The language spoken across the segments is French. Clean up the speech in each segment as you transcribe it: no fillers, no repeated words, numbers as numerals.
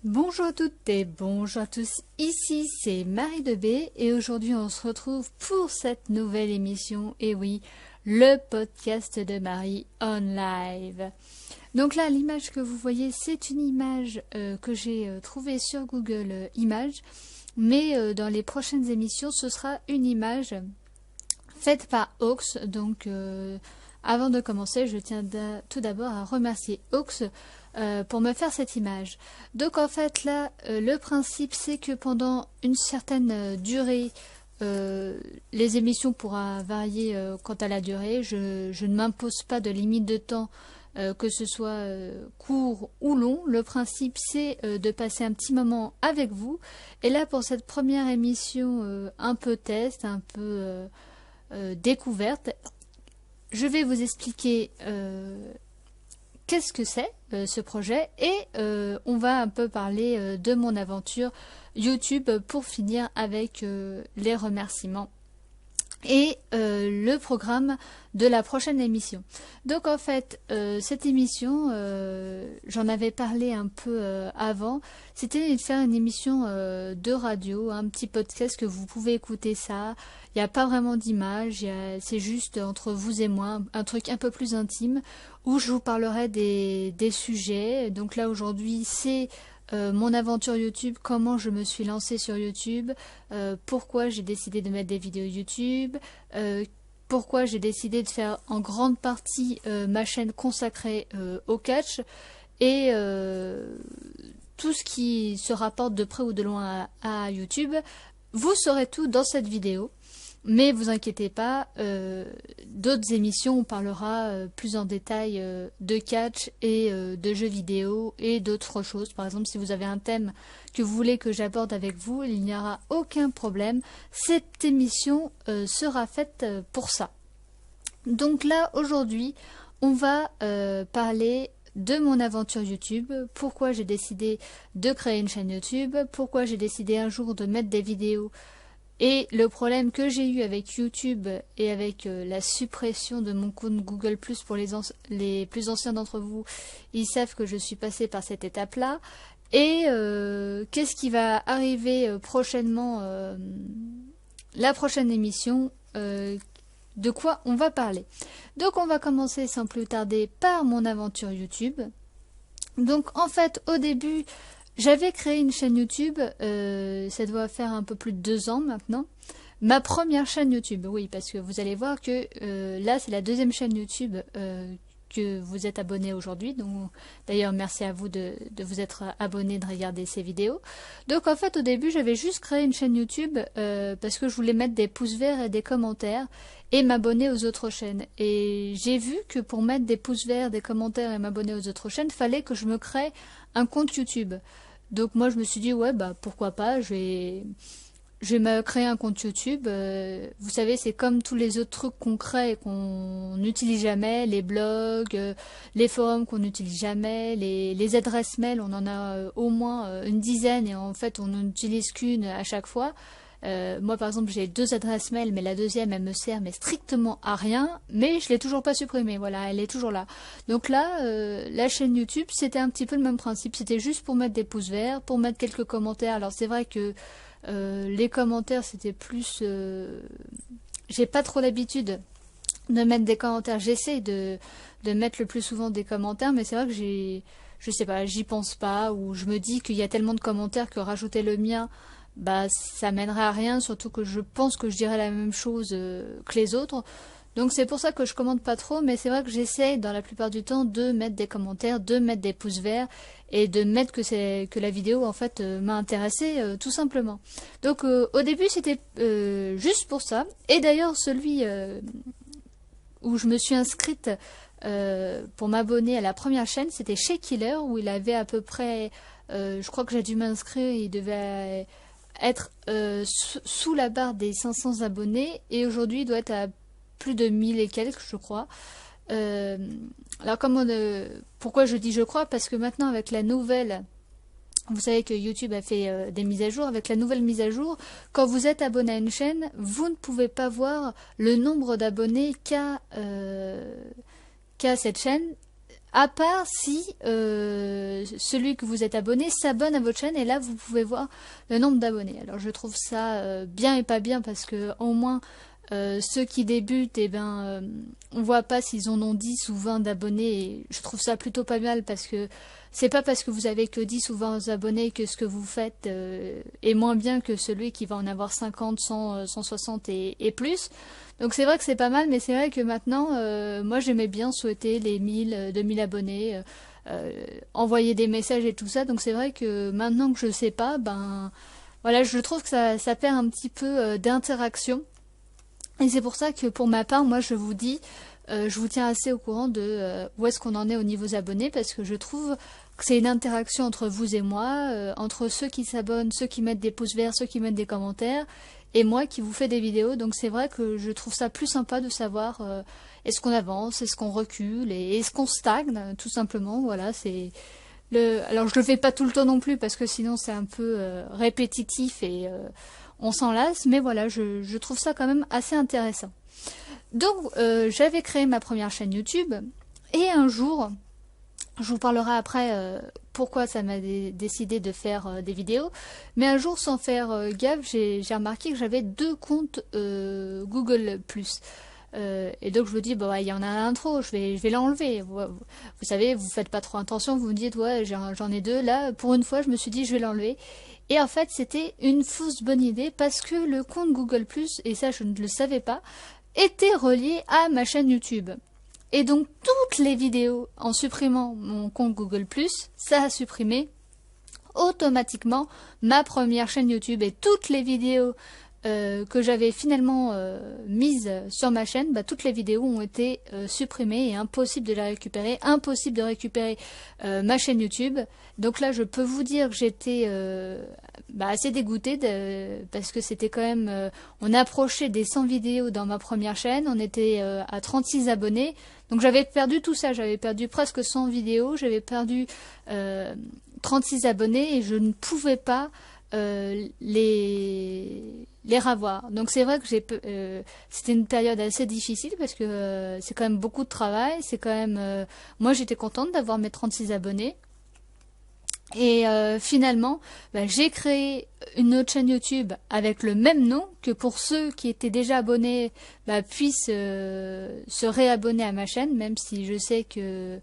Bonjour à toutes et bonjour à tous, ici c'est Marie de B et aujourd'hui on se retrouve pour cette nouvelle émission, et oui, le podcast de Marie on live. Donc là l'image que vous voyez c'est une image que j'ai trouvée sur Google Images, mais dans les prochaines émissions ce sera une image faite par Aux. Donc avant de commencer je tiens tout d'abord à remercier Aux pour me faire cette image. Donc en fait là le principe c'est que pendant une certaine durée les émissions pourra varier quant à la durée. Je ne m'impose pas de limite de temps, que ce soit court ou long. Le principe c'est de passer un petit moment avec vous. Et là pour cette première émission un peu test, un peu découverte, je vais vous expliquer qu'est-ce que c'est ce projet et on va un peu parler de mon aventure YouTube pour finir avec les remerciements et le programme de la prochaine émission. Donc en fait cette émission j'en avais parlé un peu avant, c'était de faire une émission de radio, un petit podcast que vous pouvez écouter ça. Il n'y a pas vraiment d'image, c'est juste entre vous et moi, un truc un peu plus intime où je vous parlerai des sujets. Donc là aujourd'hui c'est mon aventure YouTube, comment je me suis lancée sur YouTube, pourquoi j'ai décidé de mettre des vidéos YouTube, pourquoi j'ai décidé de faire en grande partie ma chaîne consacrée au catch et tout ce qui se rapporte de près ou de loin à YouTube. Vous saurez tout dans cette vidéo. Mais vous inquiétez pas, d'autres émissions on parlera plus en détail de catch et de jeux vidéo et d'autres choses. Par exemple, si vous avez un thème que vous voulez que j'aborde avec vous, il n'y aura aucun problème. Cette émission sera faite pour ça. Donc là, aujourd'hui, on va parler de mon aventure YouTube, pourquoi j'ai décidé de créer une chaîne YouTube, pourquoi j'ai décidé un jour de mettre des vidéos. Et le problème que j'ai eu avec YouTube et avec la suppression de mon compte Google+, pour les plus anciens d'entre vous, ils savent que je suis passée par cette étape-là. Et qu'est-ce qui va arriver prochainement, la prochaine émission, de quoi on va parler. Donc on va commencer sans plus tarder par mon aventure YouTube. Donc en fait au début j'avais créé une chaîne YouTube, ça doit faire un peu plus de 2 ans maintenant. Ma première chaîne YouTube, oui, parce que vous allez voir que là c'est la deuxième chaîne YouTube que vous êtes abonné aujourd'hui. Donc d'ailleurs merci à vous de vous être abonné, de regarder ces vidéos. Donc en fait au début j'avais juste créé une chaîne YouTube parce que je voulais mettre des pouces verts et des commentaires et m'abonner aux autres chaînes. Et j'ai vu que pour mettre des pouces verts, des commentaires et m'abonner aux autres chaînes, fallait que je me crée un compte YouTube. Donc moi je me suis dit ouais bah pourquoi pas, je vais me créer un compte YouTube. Vous savez c'est comme tous les autres trucs qu'on crée et qu'on n'utilise jamais, les blogs, les forums qu'on n'utilise jamais, les adresses mail, on en a au moins une dizaine et en fait on n'en utilise qu'une à chaque fois. Moi par exemple j'ai 2 adresses mail, mais la deuxième elle me sert mais strictement à rien, mais je l'ai toujours pas supprimée, voilà, elle est toujours là. Donc là la chaîne YouTube c'était un petit peu le même principe, c'était juste pour mettre des pouces verts, pour mettre quelques commentaires. Alors c'est vrai que les commentaires c'était plus j'ai pas trop l'habitude de mettre des commentaires, j'essaie de mettre le plus souvent des commentaires, mais c'est vrai que je sais pas, j'y pense pas, ou je me dis qu'il y a tellement de commentaires que rajouter le mien bah ça mènerait à rien, surtout que je pense que je dirais la même chose que les autres. Donc c'est pour ça que je commente pas trop, mais c'est vrai que j'essaie dans la plupart du temps de mettre des commentaires, de mettre des pouces verts et de mettre que la vidéo en fait m'a intéressé tout simplement. Donc au début c'était juste pour ça. Et d'ailleurs celui où je me suis inscrite pour m'abonner à la première chaîne, c'était chez Killer, où il avait à peu près, je crois que j'ai dû m'inscrire, il devait être sous la barre des 500 abonnés et aujourd'hui il doit être à plus de 1000 et quelques je crois. Alors pourquoi je dis je crois, parce que maintenant avec la nouvelle, vous savez que YouTube a fait des mises à jour, avec la nouvelle mise à jour, quand vous êtes abonné à une chaîne, vous ne pouvez pas voir le nombre d'abonnés qu'a cette chaîne à part si celui que vous êtes abonné s'abonne à votre chaîne et là vous pouvez voir le nombre d'abonnés. Alors je trouve ça bien et pas bien parce que au moins ceux qui débutent, eh ben, on voit pas s'ils en ont 10 ou 20 d'abonnés et je trouve ça plutôt pas mal parce que c'est pas parce que vous avez que 10 ou 20 abonnés que ce que vous faites est moins bien que celui qui va en avoir 50, 100, 160 et plus. Donc c'est vrai que c'est pas mal, mais c'est vrai que maintenant, moi j'aimais bien souhaiter les 1000, 2000 abonnés, envoyer des messages et tout ça. Donc c'est vrai que maintenant que je sais pas, ben voilà, je trouve que ça perd un petit peu d'interaction. Et c'est pour ça que pour ma part, moi je vous dis, je vous tiens assez au courant de où est-ce qu'on en est au niveau des abonnés, parce que je trouve que c'est une interaction entre vous et moi, entre ceux qui s'abonnent, ceux qui mettent des pouces verts, ceux qui mettent des commentaires, et moi qui vous fais des vidéos. Donc c'est vrai que je trouve ça plus sympa de savoir est-ce qu'on avance, est-ce qu'on recule, et est-ce qu'on stagne, tout simplement. Voilà, c'est alors je le fais pas tout le temps non plus, parce que sinon c'est un peu répétitif et on s'en lasse, mais voilà, je trouve ça quand même assez intéressant. Donc, j'avais créé ma première chaîne YouTube, et un jour, je vous parlerai après pourquoi ça m'a décidé de faire des vidéos, mais un jour, sans faire gaffe, j'ai remarqué que j'avais 2 comptes Google+. Et donc je me dis, bon, ouais, il y en a un trop, je vais l'enlever. Vous savez, vous faites pas trop attention, vous me dites, ouais, j'en ai 2. Là, pour une fois, je me suis dit, je vais l'enlever. Et en fait, c'était une fausse bonne idée parce que le compte Google+, et ça je ne le savais pas, était relié à ma chaîne YouTube. Et donc toutes les vidéos, en supprimant mon compte Google+, ça a supprimé automatiquement ma première chaîne YouTube, et toutes les vidéos que j'avais finalement mises sur ma chaîne, bah, toutes les vidéos ont été supprimées et impossible de les récupérer, impossible de récupérer ma chaîne YouTube. Donc là je peux vous dire que j'étais assez dégoûtée parce que c'était quand même, on approchait des 100 vidéos dans ma première chaîne, on était à 36 abonnés, donc j'avais perdu tout ça, j'avais perdu presque 100 vidéos, j'avais perdu 36 abonnés et je ne pouvais pas les revoir. Donc c'est vrai que c'était une période assez difficile parce que c'est quand même beaucoup de travail, c'est quand même moi j'étais contente d'avoir mes 36 abonnés. Et finalement, j'ai créé une autre chaîne YouTube avec le même nom, que pour ceux qui étaient déjà abonnés puissent se réabonner à ma chaîne, même si je sais que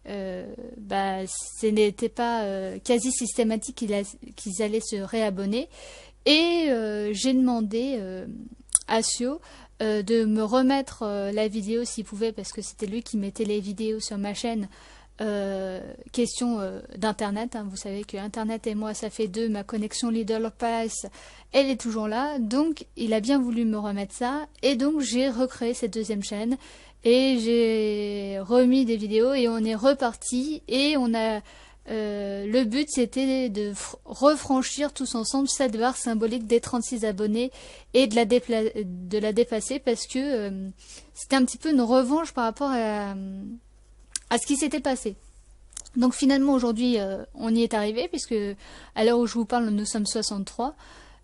ce n'était pas quasi systématique qu'ils allaient se réabonner. Et j'ai demandé à Sio de me remettre la vidéo s'il pouvait, parce que c'était lui qui mettait les vidéos sur ma chaîne. Question d'internet, hein. Vous savez que internet et moi ça fait 2, ma connexion Lidl Pass elle est toujours là, donc il a bien voulu me remettre ça, et donc j'ai recréé cette deuxième chaîne et j'ai remis des vidéos et on est reparti, et on a le but c'était de refranchir tous ensemble cette barre symbolique des 36 abonnés et de la dépasser, parce que c'était un petit peu une revanche par rapport à ce qui s'était passé. Donc finalement aujourd'hui on y est arrivé, puisque à l'heure où je vous parle nous sommes 63.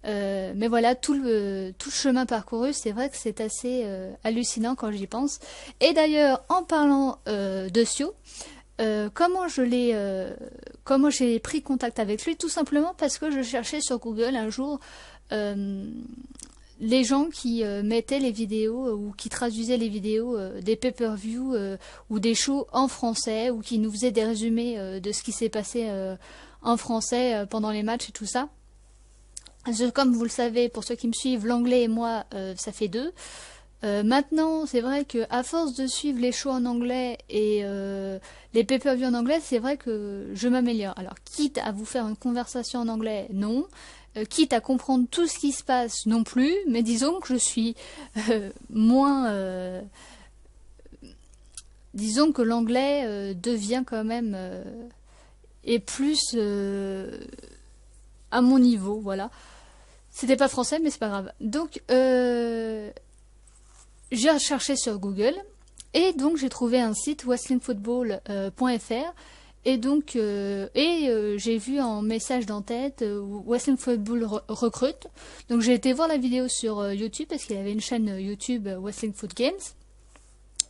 Mais voilà, tout le chemin parcouru, c'est vrai que c'est assez hallucinant quand j'y pense. Et d'ailleurs, en parlant de Sio, comment j'ai pris contact avec lui? Tout simplement parce que je cherchais sur Google un jour les gens qui mettaient les vidéos ou qui traduisaient les vidéos des pay-per-view ou des shows en français, ou qui nous faisaient des résumés de ce qui s'est passé en français pendant les matchs et tout ça. Comme vous le savez, pour ceux qui me suivent, l'anglais et moi, ça fait 2. Maintenant, c'est vrai que à force de suivre les shows en anglais et les pay-per-view en anglais, c'est vrai que je m'améliore. Alors, quitte à vous faire une conversation en anglais, non. Quitte à comprendre tout ce qui se passe, non plus. Mais disons que je suis moins... disons que l'anglais devient quand même... et plus à mon niveau, voilà. C'était pas français, mais c'est pas grave. Donc, j'ai cherché sur Google, et donc j'ai trouvé un site wrestlingfootball.fr, et donc j'ai vu en message d'en-tête Wrestling Football recrute. Donc j'ai été voir la vidéo sur YouTube, parce qu'il avait une chaîne YouTube Wrestling Foot Games.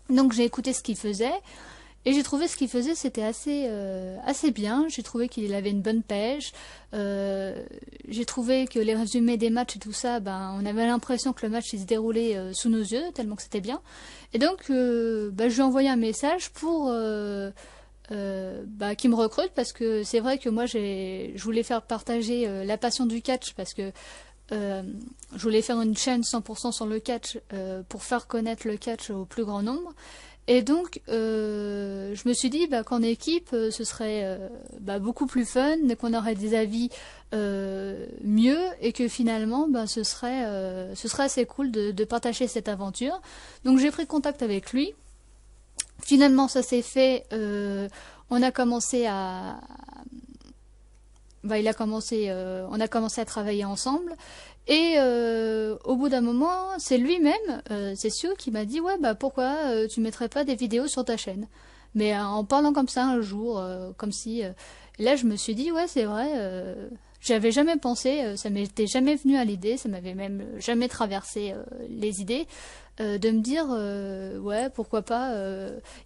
Donc j'ai écouté ce qu'il faisait, Et j'ai trouvé ce qu'il faisait, c'était assez bien. J'ai trouvé qu'il avait une bonne pêche. J'ai trouvé que les résumés des matchs et tout ça, ben, on avait l'impression que le match il se déroulait sous nos yeux, tellement que c'était bien. Et donc, ben, je lui ai envoyé un message pour bah, qu'il me recrute, parce que c'est vrai que moi, je voulais faire partager la passion du catch, parce que je voulais faire une chaîne 100% sur le catch pour faire connaître le catch au plus grand nombre. Et donc, je me suis dit bah, qu'en équipe, ce serait bah, beaucoup plus fun, qu'on aurait des avis mieux, et que finalement, bah, ce serait assez cool de partager cette aventure. Donc, j'ai pris contact avec lui. Finalement, ça s'est fait. On a commencé à, bah, on a commencé à travailler ensemble. Et au bout d'un moment, c'est lui-même, c'est Sio, qui m'a dit ouais bah pourquoi tu mettrais pas des vidéos sur ta chaîne. Mais en parlant comme ça un jour, comme si. Et là, je me suis dit ouais c'est vrai. J'avais jamais pensé, ça m'était jamais venu à l'idée, ça m'avait même jamais traversé les idées. De me dire ouais pourquoi pas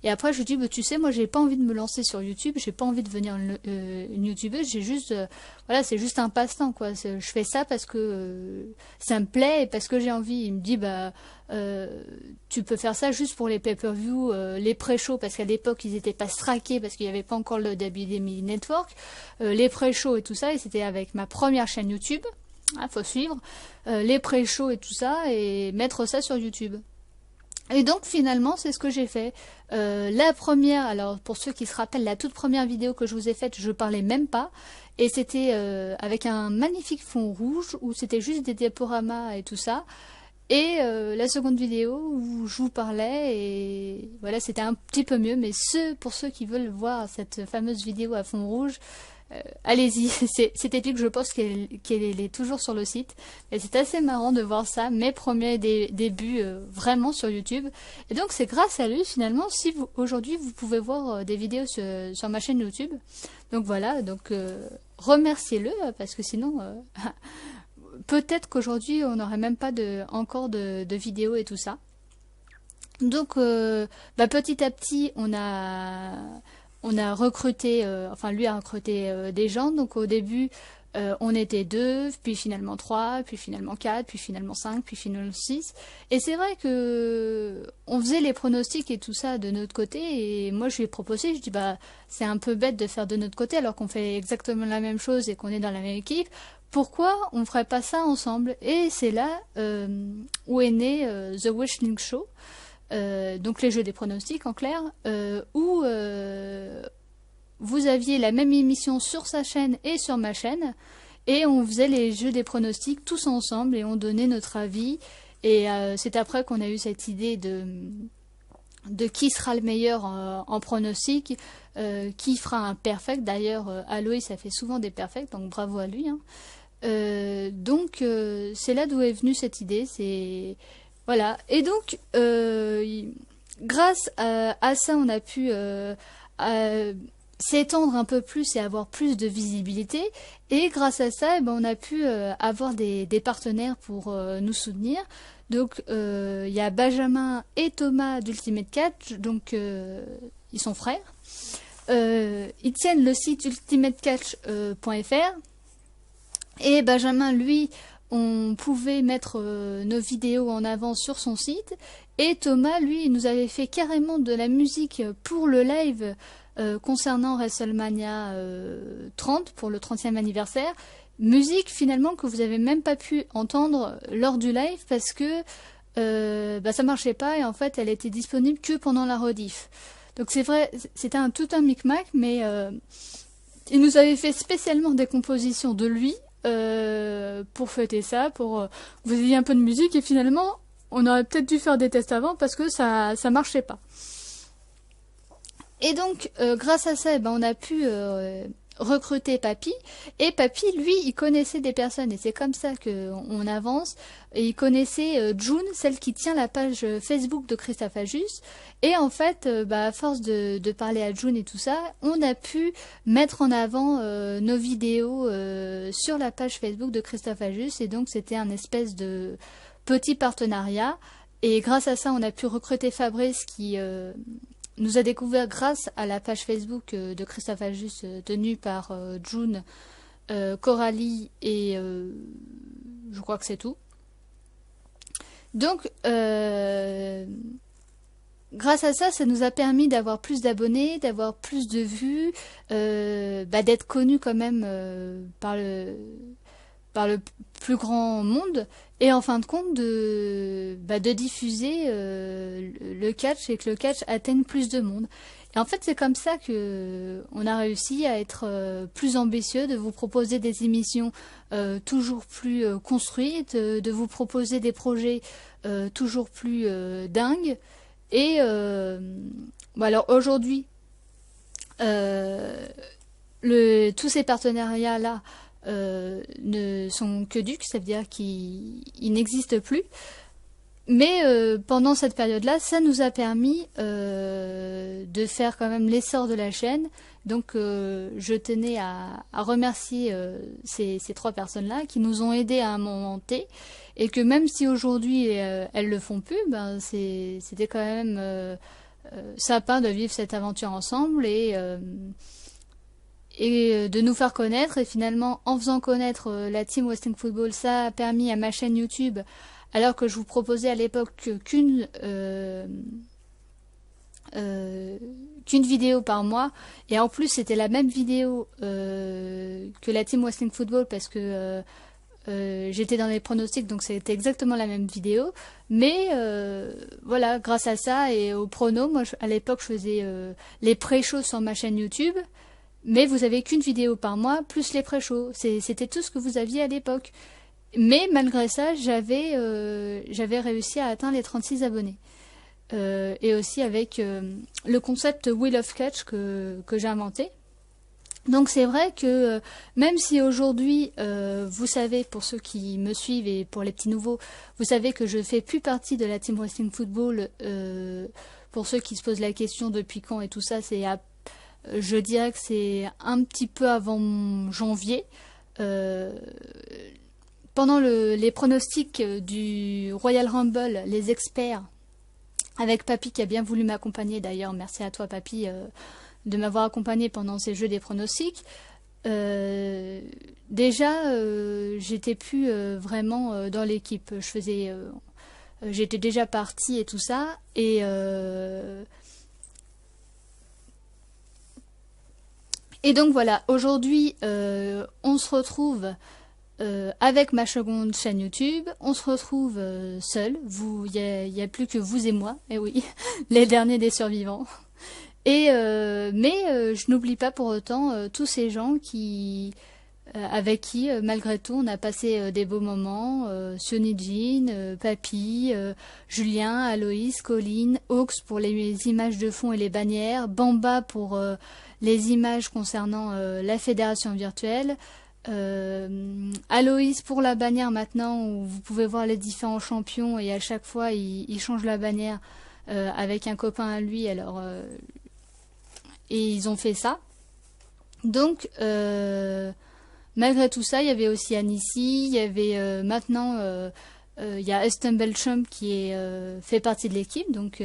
et après je lui dis bah, tu sais moi j'ai pas envie de me lancer sur YouTube, j'ai pas envie de devenir une youtubeuse, j'ai juste voilà c'est juste un passe-temps quoi, je fais ça parce que ça me plaît et parce que j'ai envie. Il me dit bah tu peux faire ça juste pour les pay-per-view, les pré-shows, parce qu'à l'époque ils étaient pas straqués parce qu'il y avait pas encore le WWE Network, les pré-shows et tout ça, et c'était avec ma première chaîne YouTube. Ah, faut suivre les pré-shows et tout ça et mettre ça sur YouTube. Et donc finalement c'est ce que j'ai fait. La première, alors pour ceux qui se rappellent, la toute première vidéo que je vous ai faite, je parlais même pas, et c'était avec un magnifique fond rouge où c'était juste des diaporamas et tout ça. Et la seconde vidéo où je vous parlais, et voilà, c'était un petit peu mieux, mais pour ceux qui veulent voir cette fameuse vidéo à fond rouge, allez-y, c'est épique, je pense qu'elle est toujours sur le site. Et c'est assez marrant de voir ça, mes premiers débuts vraiment sur YouTube. Et donc c'est grâce à lui finalement si aujourd'hui vous pouvez voir des vidéos sur ma chaîne YouTube. Donc voilà, donc remerciez-le, parce que sinon peut-être qu'aujourd'hui on n'aurait même pas encore de vidéos et tout ça. Donc bah, petit à petit on a recruté, enfin lui a recruté des gens. Donc au début on était 2, puis finalement 3, puis finalement 4, puis finalement 5, puis finalement 6. Et c'est vrai que on faisait les pronostics et tout ça de notre côté, et moi je lui ai proposé, je dis bah c'est un peu bête de faire de notre côté alors qu'on fait exactement la même chose et qu'on est dans la même équipe. Pourquoi on ferait pas ça ensemble? Et c'est là où est né The Wishing Show. Donc les jeux des pronostics en clair, où vous aviez la même émission sur sa chaîne et sur ma chaîne, et on faisait les jeux des pronostics tous ensemble et on donnait notre avis. Et c'est après qu'on a eu cette idée de qui sera le meilleur en pronostic, qui fera un perfect. D'ailleurs Aloïs ça fait souvent des perfects, donc bravo à lui, hein. Donc c'est là d'où est venue cette idée, c'est voilà. Et donc grâce à ça on a pu s'étendre un peu plus et avoir plus de visibilité, et grâce à ça on a pu avoir des partenaires pour nous soutenir. Donc il y a Benjamin et Thomas d'Ultimate Catch, donc ils sont frères. Ils tiennent le site ultimatecatch.fr. Et Benjamin, lui, on pouvait mettre nos vidéos en avant sur son site. Et Thomas, lui, il nous avait fait carrément de la musique pour le live concernant WrestleMania 30, pour le 30e anniversaire. Musique finalement que vous avez même pas pu entendre lors du live parce que bah, ça marchait pas, et en fait elle était disponible que pendant la rediff. Donc c'est vrai, c'était tout un micmac, mais il nous avait fait spécialement des compositions de lui pour fêter ça, pour que vous ayez un peu de musique. Et finalement on aurait peut-être dû faire des tests avant parce que ça marchait pas. Et donc grâce à ça on a pu recruter Papy, et Papy lui il connaissait des personnes, et c'est comme ça qu'on avance. Et il connaissait June, celle qui tient la page Facebook de Christophe Ajus, et en fait à force de parler à June et tout ça, on a pu mettre en avant nos vidéos sur la page Facebook de Christophe Ajus, et donc c'était un espèce de petit partenariat. Et grâce à ça on a pu recruter Fabrice qui nous a découvert grâce à la page Facebook de Christophe Ajus tenue par June, Coralie et je crois que c'est tout. Donc, grâce à ça, ça nous a permis d'avoir plus d'abonnés, d'avoir plus de vues, d'être connus quand même par le plus grand monde, et en fin de compte de diffuser le catch et que le catch atteigne plus de monde. Et en fait, c'est comme ça que on a réussi à être plus ambitieux, de vous proposer des émissions toujours plus construites, de vous proposer des projets toujours plus dingues. Et alors aujourd'hui, tous ces partenariats-là ne sont que ducs, ça veut dire qu'ils n'existent plus. Mais pendant cette période-là, ça nous a permis de faire quand même l'essor de la chaîne. Donc je tenais à remercier ces 3 personnes-là qui nous ont aidés à un moment T. Et que même si aujourd'hui elles le font plus, ben c'était quand même sympa de vivre cette aventure ensemble et de nous faire connaître. Et finalement, en faisant connaître la Team Wrestling Football, ça a permis à ma chaîne YouTube, alors que je vous proposais à l'époque qu'une vidéo par mois, et en plus c'était la même vidéo que la Team Wrestling Football, parce que j'étais dans les pronostics, donc c'était exactement la même vidéo. Mais voilà, grâce à ça et aux pronos, moi à l'époque je faisais les pré-shows sur ma chaîne YouTube, mais vous avez qu'une vidéo par mois plus les pré-shows. C'était tout ce que vous aviez à l'époque. Mais malgré ça, j'avais réussi à atteindre les 36 abonnés. Et aussi avec le concept Wheel of Catch que j'ai inventé. Donc c'est vrai que même si aujourd'hui, vous savez, pour ceux qui me suivent et pour les petits nouveaux, vous savez que je fais plus partie de la Team Wrestling Football, pour ceux qui se posent la question depuis quand et tout ça, je dirais que c'est un petit peu avant janvier. Pendant les pronostics du Royal Rumble, les experts, avec Papy qui a bien voulu m'accompagner, d'ailleurs merci à toi Papy de m'avoir accompagné pendant ces jeux des pronostics, déjà j'étais plus vraiment dans l'équipe, j'étais déjà partie et tout ça, et donc voilà, aujourd'hui on se retrouve avec ma seconde chaîne YouTube, on se retrouve seul. Il y a plus que vous et moi, et oui, les derniers des survivants. Mais je n'oublie pas pour autant tous ces gens avec qui, malgré tout, on a passé des beaux moments. Sioni Jean, Papy, Julien, Aloïs, Colline, Hawks pour les images de fond et les bannières, Bamba pour les images concernant la fédération virtuelle. Aloïs pour la bannière maintenant, où vous pouvez voir les différents champions et à chaque fois il change la bannière avec un copain à lui, alors et ils ont fait ça. Donc malgré tout ça, il y avait aussi Anissi, il y avait maintenant il y a Aston Belchum qui fait partie de l'équipe, donc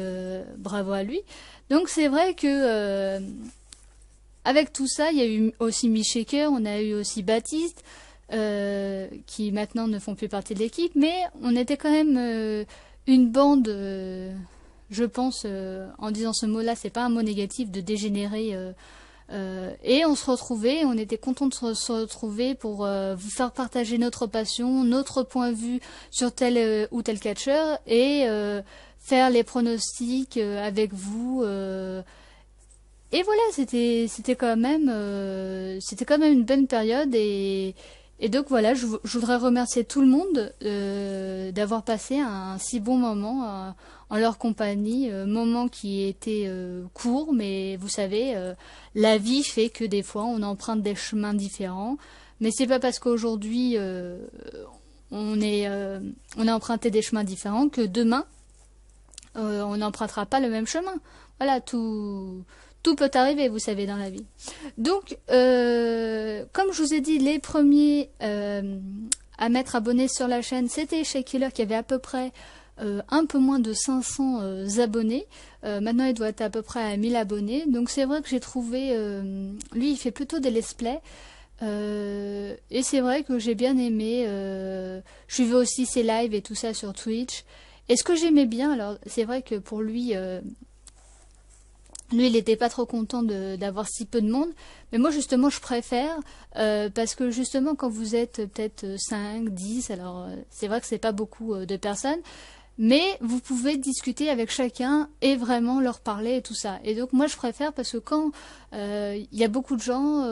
bravo à lui. Donc c'est vrai que avec tout ça, il y a eu aussi Michaker, on a eu aussi Baptiste, qui maintenant ne font plus partie de l'équipe, mais on était quand même une bande, je pense, en disant ce mot-là, c'est pas un mot négatif, de dégénérer, et on se retrouvait, on était contents de se retrouver pour vous faire partager notre passion, notre point de vue sur tel ou tel catcheur, et faire les pronostics avec vous. Et voilà, c'était quand même une bonne période, et donc voilà, je voudrais remercier tout le monde d'avoir passé un si bon moment en leur compagnie, moment qui était court, mais vous savez, la vie fait que des fois on emprunte des chemins différents, mais c'est pas parce qu'aujourd'hui on a emprunté des chemins différents que demain on n'empruntera pas le même chemin. Voilà, tout peut arriver, vous savez, dans la vie. Donc, comme je vous ai dit, les premiers à m'être abonnés sur la chaîne, c'était chez Killer, qui avait à peu près un peu moins de 500 abonnés. Maintenant, il doit être à peu près à 1000 abonnés. Donc c'est vrai que j'ai trouvé... lui, il fait plutôt des let's play. Et c'est vrai que j'ai bien aimé. Je suivais aussi ses lives et tout ça sur Twitch. Et ce que j'aimais bien, alors c'est vrai que pour lui... Lui, il n'était pas trop content d'avoir si peu de monde. Mais moi, justement, je préfère. Parce que, justement, quand vous êtes peut-être 5, 10, alors c'est vrai que c'est pas beaucoup de personnes. Mais vous pouvez discuter avec chacun et vraiment leur parler et tout ça. Et donc, moi, je préfère parce que quand il y a beaucoup de gens,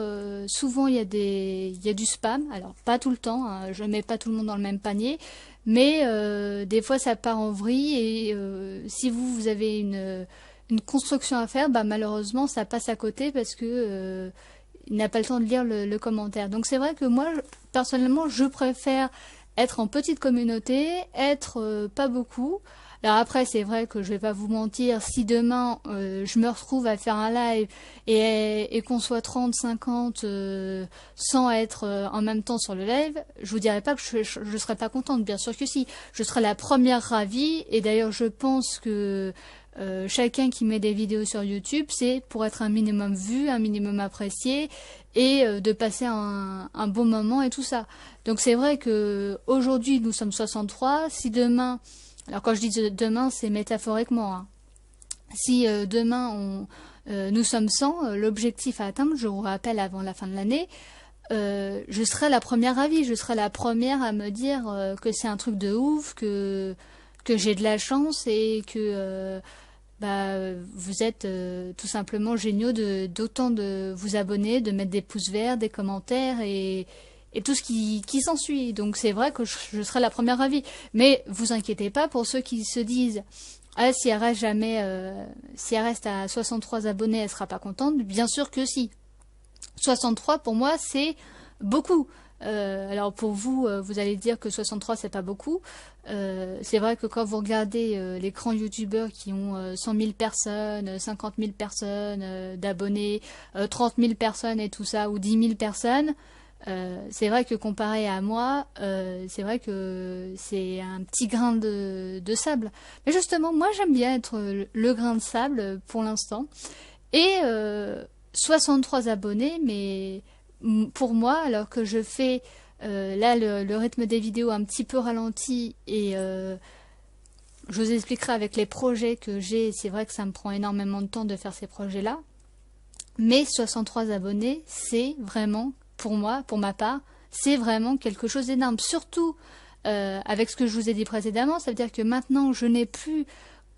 souvent, il y a du spam. Alors, pas tout le temps. Hein, je mets pas tout le monde dans le même panier. Mais des fois, ça part en vrille. Et si vous avez une construction à faire, bah malheureusement ça passe à côté parce que il n'a pas le temps de lire le commentaire. Donc c'est vrai que moi personnellement je préfère être en petite communauté, être pas beaucoup. Alors après c'est vrai que je vais pas vous mentir, si demain je me retrouve à faire un live et qu'on soit 30, 50 sans être en même temps sur le live, je vous dirais pas que je serais pas contente, bien sûr que si. Je serais la première ravie et d'ailleurs je pense que chacun qui met des vidéos sur YouTube, c'est pour être un minimum vu, un minimum apprécié et de passer un bon moment et tout ça. Donc c'est vrai que aujourd'hui nous sommes 63. Si demain, alors quand je dis demain, c'est métaphoriquement, hein. Si demain nous sommes 100, l'objectif à atteindre, je vous rappelle avant la fin de l'année, je serai la première ravie, je serai la première à me dire que c'est un truc de ouf, que j'ai de la chance et que vous êtes tout simplement géniaux d'autant de vous abonner, de mettre des pouces verts, des commentaires et tout ce qui s'ensuit. Donc c'est vrai que je serai la première ravie. Mais vous inquiétez pas pour ceux qui se disent ah si elle reste jamais si elle reste à 63 abonnés, elle sera pas contente. Bien sûr que si. 63 pour moi c'est beaucoup. Alors pour vous, vous allez dire que 63 c'est pas beaucoup. C'est vrai que quand vous regardez les grands youtubeurs qui ont 100 000 personnes, 50 000 personnes d'abonnés, 30 000 personnes et tout ça, ou 10 000 personnes, c'est vrai que comparé à moi, c'est vrai que c'est un petit grain de sable. Mais justement, moi j'aime bien être le grain de sable pour l'instant. Et 63 abonnés, mais pour moi, alors que je fais là le rythme des vidéos un petit peu ralenti et je vous expliquerai avec les projets que j'ai, c'est vrai que ça me prend énormément de temps de faire ces projets-là, mais 63 abonnés, c'est vraiment, pour moi, pour ma part, c'est vraiment quelque chose d'énorme, surtout avec ce que je vous ai dit précédemment, ça veut dire que maintenant je n'ai plus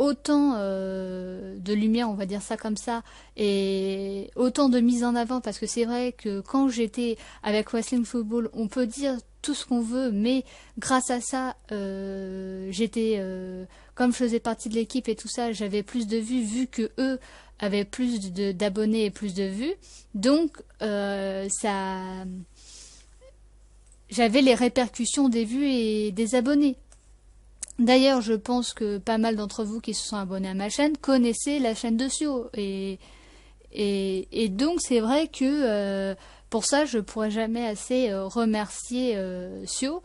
autant de lumière, on va dire ça comme ça, et autant de mise en avant, parce que c'est vrai que quand j'étais avec Wrestling Football, on peut dire tout ce qu'on veut, mais grâce à ça, j'étais, comme je faisais partie de l'équipe et tout ça, j'avais plus de vues, vu que eux avaient plus d'abonnés et plus de vues, donc j'avais les répercussions des vues et des abonnés. D'ailleurs, je pense que pas mal d'entre vous qui se sont abonnés à ma chaîne connaissaient la chaîne de Sio. Et donc, c'est vrai que pour ça, je pourrais jamais assez remercier Sio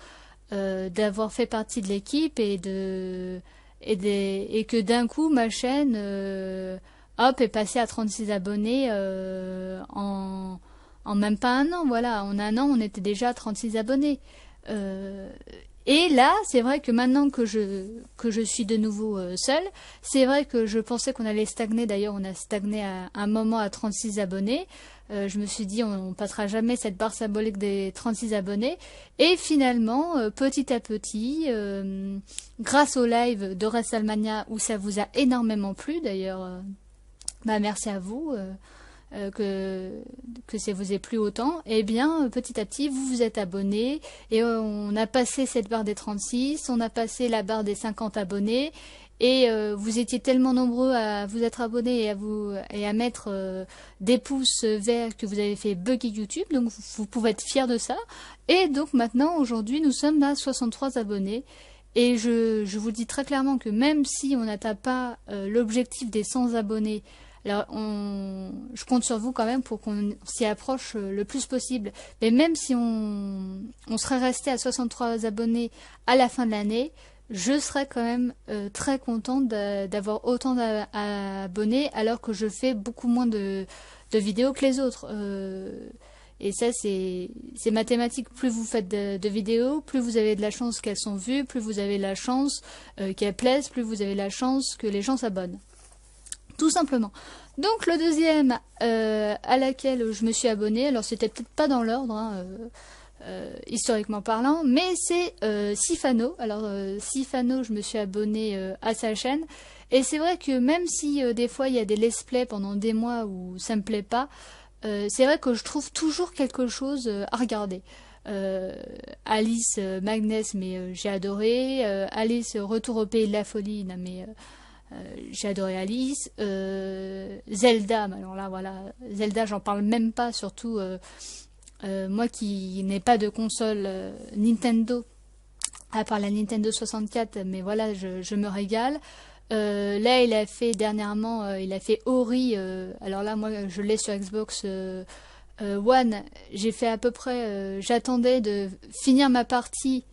d'avoir fait partie de l'équipe et que d'un coup, ma chaîne hop, est passée à 36 abonnés en même pas un an. Voilà, en un an, on était déjà à 36 abonnés. Et là, c'est vrai que maintenant que je suis de nouveau seule, c'est vrai que je pensais qu'on allait stagner. D'ailleurs, on a stagné à un moment à 36 abonnés. Je me suis dit, on passera jamais cette barre symbolique des 36 abonnés. Et finalement, petit à petit, grâce au live de WrestleMania, où ça vous a énormément plu, d'ailleurs, merci à vous. Que ça vous ait plu autant, et bien petit à petit vous vous êtes abonnés et on a passé cette barre des 36, on a passé la barre des 50 abonnés et vous étiez tellement nombreux à vous être abonnés et à mettre des pouces verts que vous avez fait bugger YouTube, donc vous pouvez être fiers de ça. Et donc maintenant aujourd'hui nous sommes à 63 abonnés. Et je vous dis très clairement que même si on n'atteint pas l'objectif des 100 abonnés, alors, je compte sur vous quand même pour qu'on s'y approche le plus possible. Mais même si on serait resté à 63 abonnés à la fin de l'année, je serais quand même très contente d'avoir autant d'abonnés alors que je fais beaucoup moins de vidéos que les autres. Et ça, c'est mathématique. Plus vous faites de vidéos, plus vous avez de la chance qu'elles sont vues, plus vous avez la chance qu'elles plaisent, plus vous avez la chance que les gens s'abonnent. Tout simplement. Donc le deuxième à laquelle je me suis abonnée, alors c'était peut-être pas dans l'ordre, hein, historiquement parlant, mais c'est Sifano. Alors Sifano, je me suis abonnée à sa chaîne, et c'est vrai que même si des fois il y a des let's play pendant des mois où ça me plaît pas, c'est vrai que je trouve toujours quelque chose à regarder. Alice Magnus, mais j'ai adoré. Alice Retour au pays de la folie, non, mais j'ai adoré Alice. Zelda, alors là voilà, Zelda j'en parle même pas, surtout moi qui n'ai pas de console Nintendo, à part la Nintendo 64, mais voilà, je me régale. Là, il a fait dernièrement, il a fait Ori. Alors là, moi, je l'ai sur Xbox One. J'ai fait à peu près. J'attendais de finir ma partie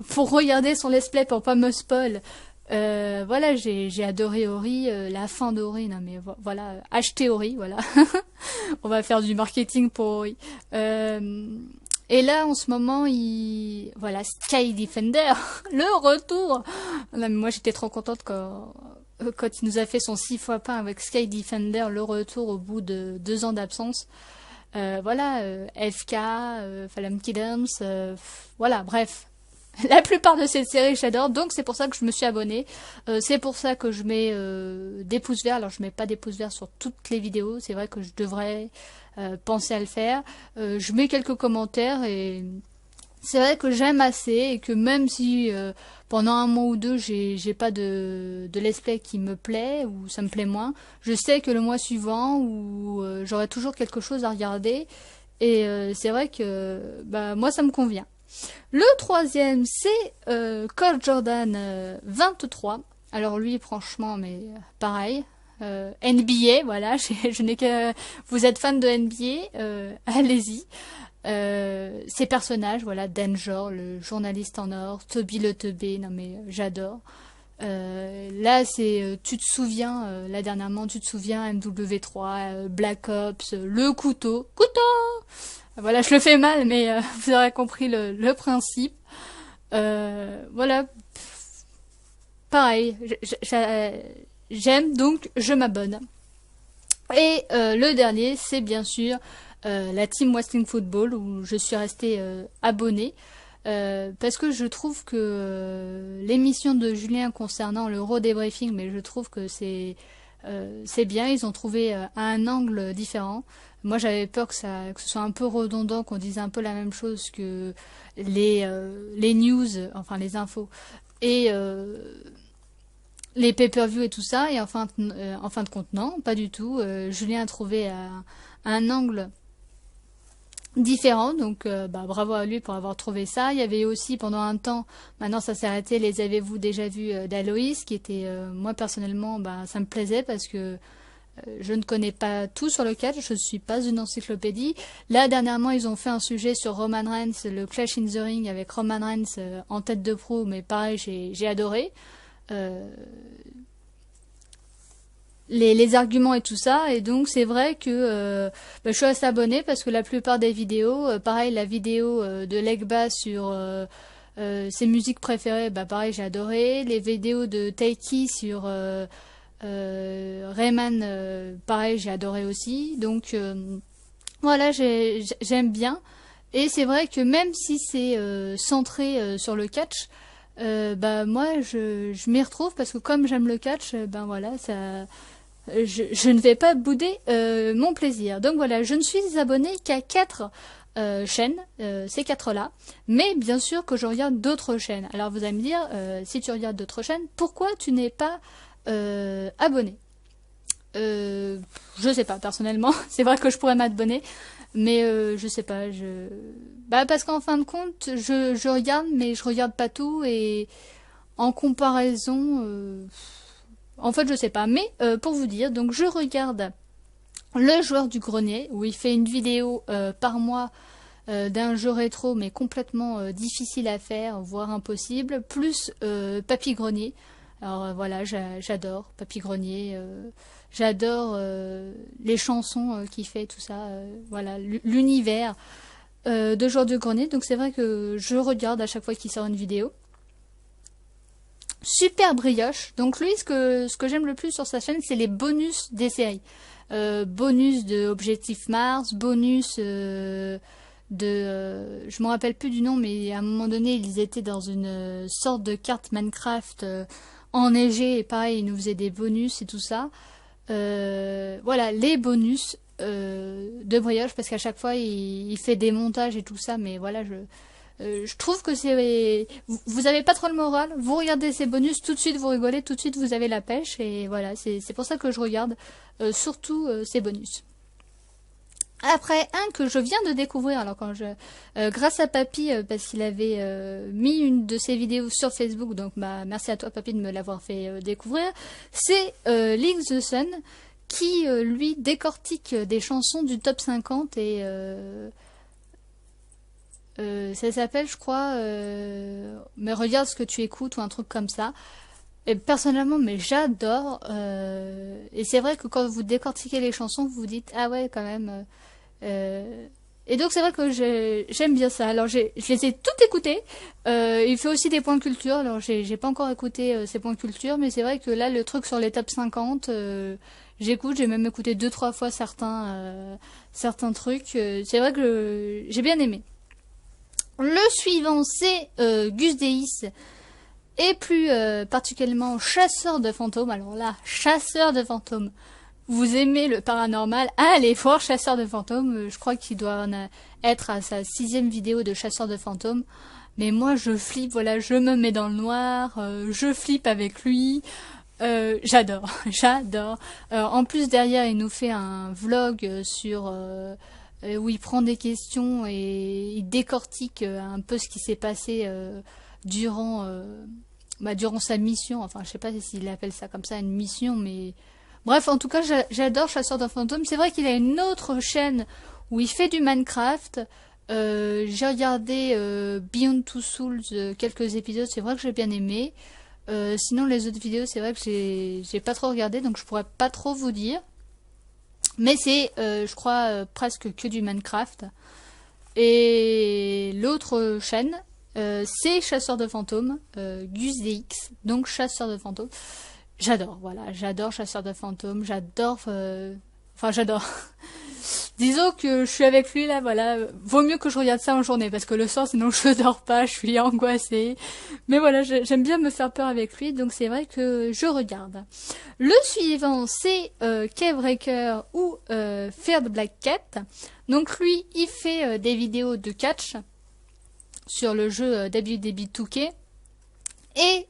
pour regarder son let's play pour pas me spoil. Voilà, j'ai adoré Ori, la fin d'Ori. Non mais voilà, acheter Ori, voilà. On va faire du marketing pour Ori. Et là, en ce moment, voilà, Sky Defender, le retour. Non, mais moi, j'étais trop contente quand il nous a fait son 6 fois pain avec Sky Defender, le retour au bout de 2 ans d'absence. Voilà, FK, Fallen Kingdoms, voilà, bref. La plupart de ces séries, j'adore, donc c'est pour ça que je me suis abonnée. C'est pour ça que je mets des pouces verts. Alors, je mets pas des pouces verts sur toutes les vidéos. C'est vrai que je devrais penser à le faire. Je mets quelques commentaires et c'est vrai que j'aime assez et que même si pendant un mois ou deux, j'ai pas de let's play qui me plaît ou ça me plaît moins, je sais que le mois suivant où j'aurai toujours quelque chose à regarder et c'est vrai que bah moi ça me convient. Le troisième, c'est Cole Jordan 23. Alors lui, franchement, mais pareil. NBA, voilà, je n'ai que... Vous êtes fan de NBA, allez-y. Ces personnages, voilà, Danger, le journaliste en or, Toby le teubé, non mais j'adore. Là, c'est, tu te souviens, là dernièrement, tu te souviens, MW3, Black Ops, le couteau. Voilà, je le fais mal, mais vous aurez compris le principe. Voilà, pareil, j'aime, donc je m'abonne. Et le dernier, c'est bien sûr la Team Wrestling Football, où je suis restée abonnée. Parce que je trouve que l'émission de Julien concernant le Raw Debriefing, mais je trouve que c'est bien, ils ont trouvé un angle différent. Moi j'avais peur que ce soit un peu redondant, qu'on dise un peu la même chose que les news, enfin les infos, et les pay-per-view et tout ça, et en fin de compte non, pas du tout. Julien a trouvé un angle différent, donc bah, bravo à lui pour avoir trouvé ça. Il y avait aussi pendant un temps, maintenant ça s'est arrêté, les avez-vous déjà vus d'Aloïs, qui était, moi personnellement, bah, ça me plaisait parce que je ne connais pas tout sur le catch, je ne suis pas une encyclopédie. Là dernièrement ils ont fait un sujet sur Roman Reigns, le Clash in the Ring avec Roman Reigns en tête de proue, mais pareil j'ai adoré. Les arguments et tout ça, et donc c'est vrai que bah, je suis assez abonnée parce que la plupart des vidéos, pareil la vidéo de Legba sur ses musiques préférées, bah pareil j'ai adoré. Les vidéos de Taiki sur Rayman, pareil j'ai adoré aussi. Donc voilà, j'aime bien, et c'est vrai que même si c'est centré sur le catch, bah moi je m'y retrouve parce que comme j'aime le catch, ben voilà, ça je ne vais pas bouder mon plaisir. Donc voilà, je ne suis abonnée qu'à 4 chaînes, ces 4-là, mais bien sûr que je regarde d'autres chaînes. Alors vous allez me dire, si tu regardes d'autres chaînes, pourquoi tu n'es pas abonné? Je sais pas, personnellement, c'est vrai que je pourrais m'abonner, mais je sais pas, bah parce qu'en fin de compte, je regarde, mais je regarde pas tout, et en comparaison, en fait je sais pas, mais pour vous dire, donc je regarde le joueur du grenier, où il fait une vidéo par mois d'un jeu rétro mais complètement difficile à faire, voire impossible, plus Papy Grenier. Alors voilà, j'adore Papy Grenier, j'adore les chansons qu'il fait, tout ça, voilà, l'univers de Joueurs du Grenier. Donc c'est vrai que je regarde à chaque fois qu'il sort une vidéo. Super brioche. Donc lui, ce que j'aime le plus sur sa chaîne, c'est les bonus des séries. Bonus de Objectif Mars, bonus je me rappelle plus du nom, mais à un moment donné, ils étaient dans une sorte de carte Minecraft enneigée, et pareil, ils nous faisaient des bonus et tout ça. Voilà, les bonus de brioche, parce qu'à chaque fois, il fait des montages et tout ça, mais voilà, je trouve que c'est... Vous avez pas trop le moral, vous regardez ces bonus, tout de suite vous rigolez, tout de suite vous avez la pêche, et voilà, c'est pour ça que je regarde surtout ces bonus. Après, un que je viens de découvrir, alors grâce à Papy, parce qu'il avait mis une de ses vidéos sur Facebook, donc bah, merci à toi Papy de me l'avoir fait découvrir, c'est Link the Sun, qui lui décortique des chansons du top 50 et... ça s'appelle, je crois, mais regarde ce que tu écoutes ou un truc comme ça. Et personnellement, mais j'adore. Et c'est vrai que quand vous décortiquez les chansons, vous vous dites ah ouais quand même. Et donc c'est vrai que j'aime bien ça. Alors je les ai toutes écoutées. Il fait aussi des points culture. Alors j'ai pas encore écouté ces points culture, mais c'est vrai que là le truc sur les top 50, j'écoute. J'ai même écouté 2-3 fois certains trucs. C'est vrai que j'ai bien aimé. Le suivant, c'est Gus Deis, et plus particulièrement Chasseur de fantômes. Alors là, Chasseur de fantômes. Vous aimez le paranormal, allez voir Chasseur de fantômes. Je crois qu'il doit être à sa 6e vidéo de Chasseur de fantômes. Mais moi, je flippe, voilà, je me mets dans le noir, je flippe avec lui. J'adore, j'adore. En plus, derrière, il nous fait un vlog sur... où il prend des questions et il décortique un peu ce qui s'est passé durant sa mission. Enfin, je sais pas s'il appelle ça comme ça, une mission, mais... Bref, en tout cas, j'adore Chasseur de fantômes. C'est vrai qu'il a une autre chaîne où il fait du Minecraft. J'ai regardé Beyond Two Souls, quelques épisodes, c'est vrai que j'ai bien aimé. Sinon, les autres vidéos, c'est vrai que j'ai pas trop regardé, donc je pourrais pas trop vous dire. Mais c'est, je crois, presque que du Minecraft. Et l'autre chaîne, c'est Chasseur de fantômes, Gus DX, donc Chasseur de fantômes. J'adore, voilà, j'adore Chasseur de fantômes, j'adore... Enfin, j'adore. Disons que je suis avec lui, là, voilà. Vaut mieux que je regarde ça en journée, parce que le soir, sinon je dors pas, je suis angoissée. Mais voilà, j'aime bien me faire peur avec lui, donc c'est vrai que je regarde. Le suivant, c'est K-Breaker ou Fear the Black Cat. Donc lui, il fait des vidéos de catch sur le jeu WWE 2K. Et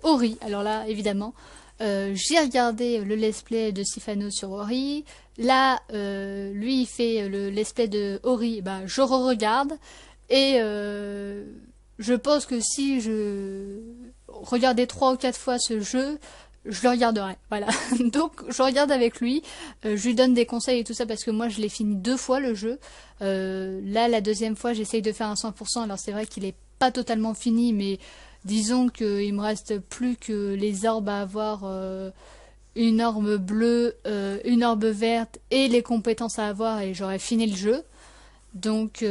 Ori, alors là, évidemment... j'ai regardé le let's play de Sifano sur Ori. Là, lui, il fait le let's play de Ori. Bah, je re-regarde. Et je pense que si je regardais 3 ou 4 fois ce jeu, je le regarderai. Voilà. Donc, je regarde avec lui. Je lui donne des conseils et tout ça parce que moi, je l'ai fini 2 fois le jeu. Là, la deuxième fois, j'essaye de faire un 100%. Alors, c'est vrai qu'il est pas totalement fini, mais... Disons qu'il me reste plus que les orbes à avoir, une orbe bleue, une orbe verte et les compétences à avoir et j'aurai fini le jeu. Donc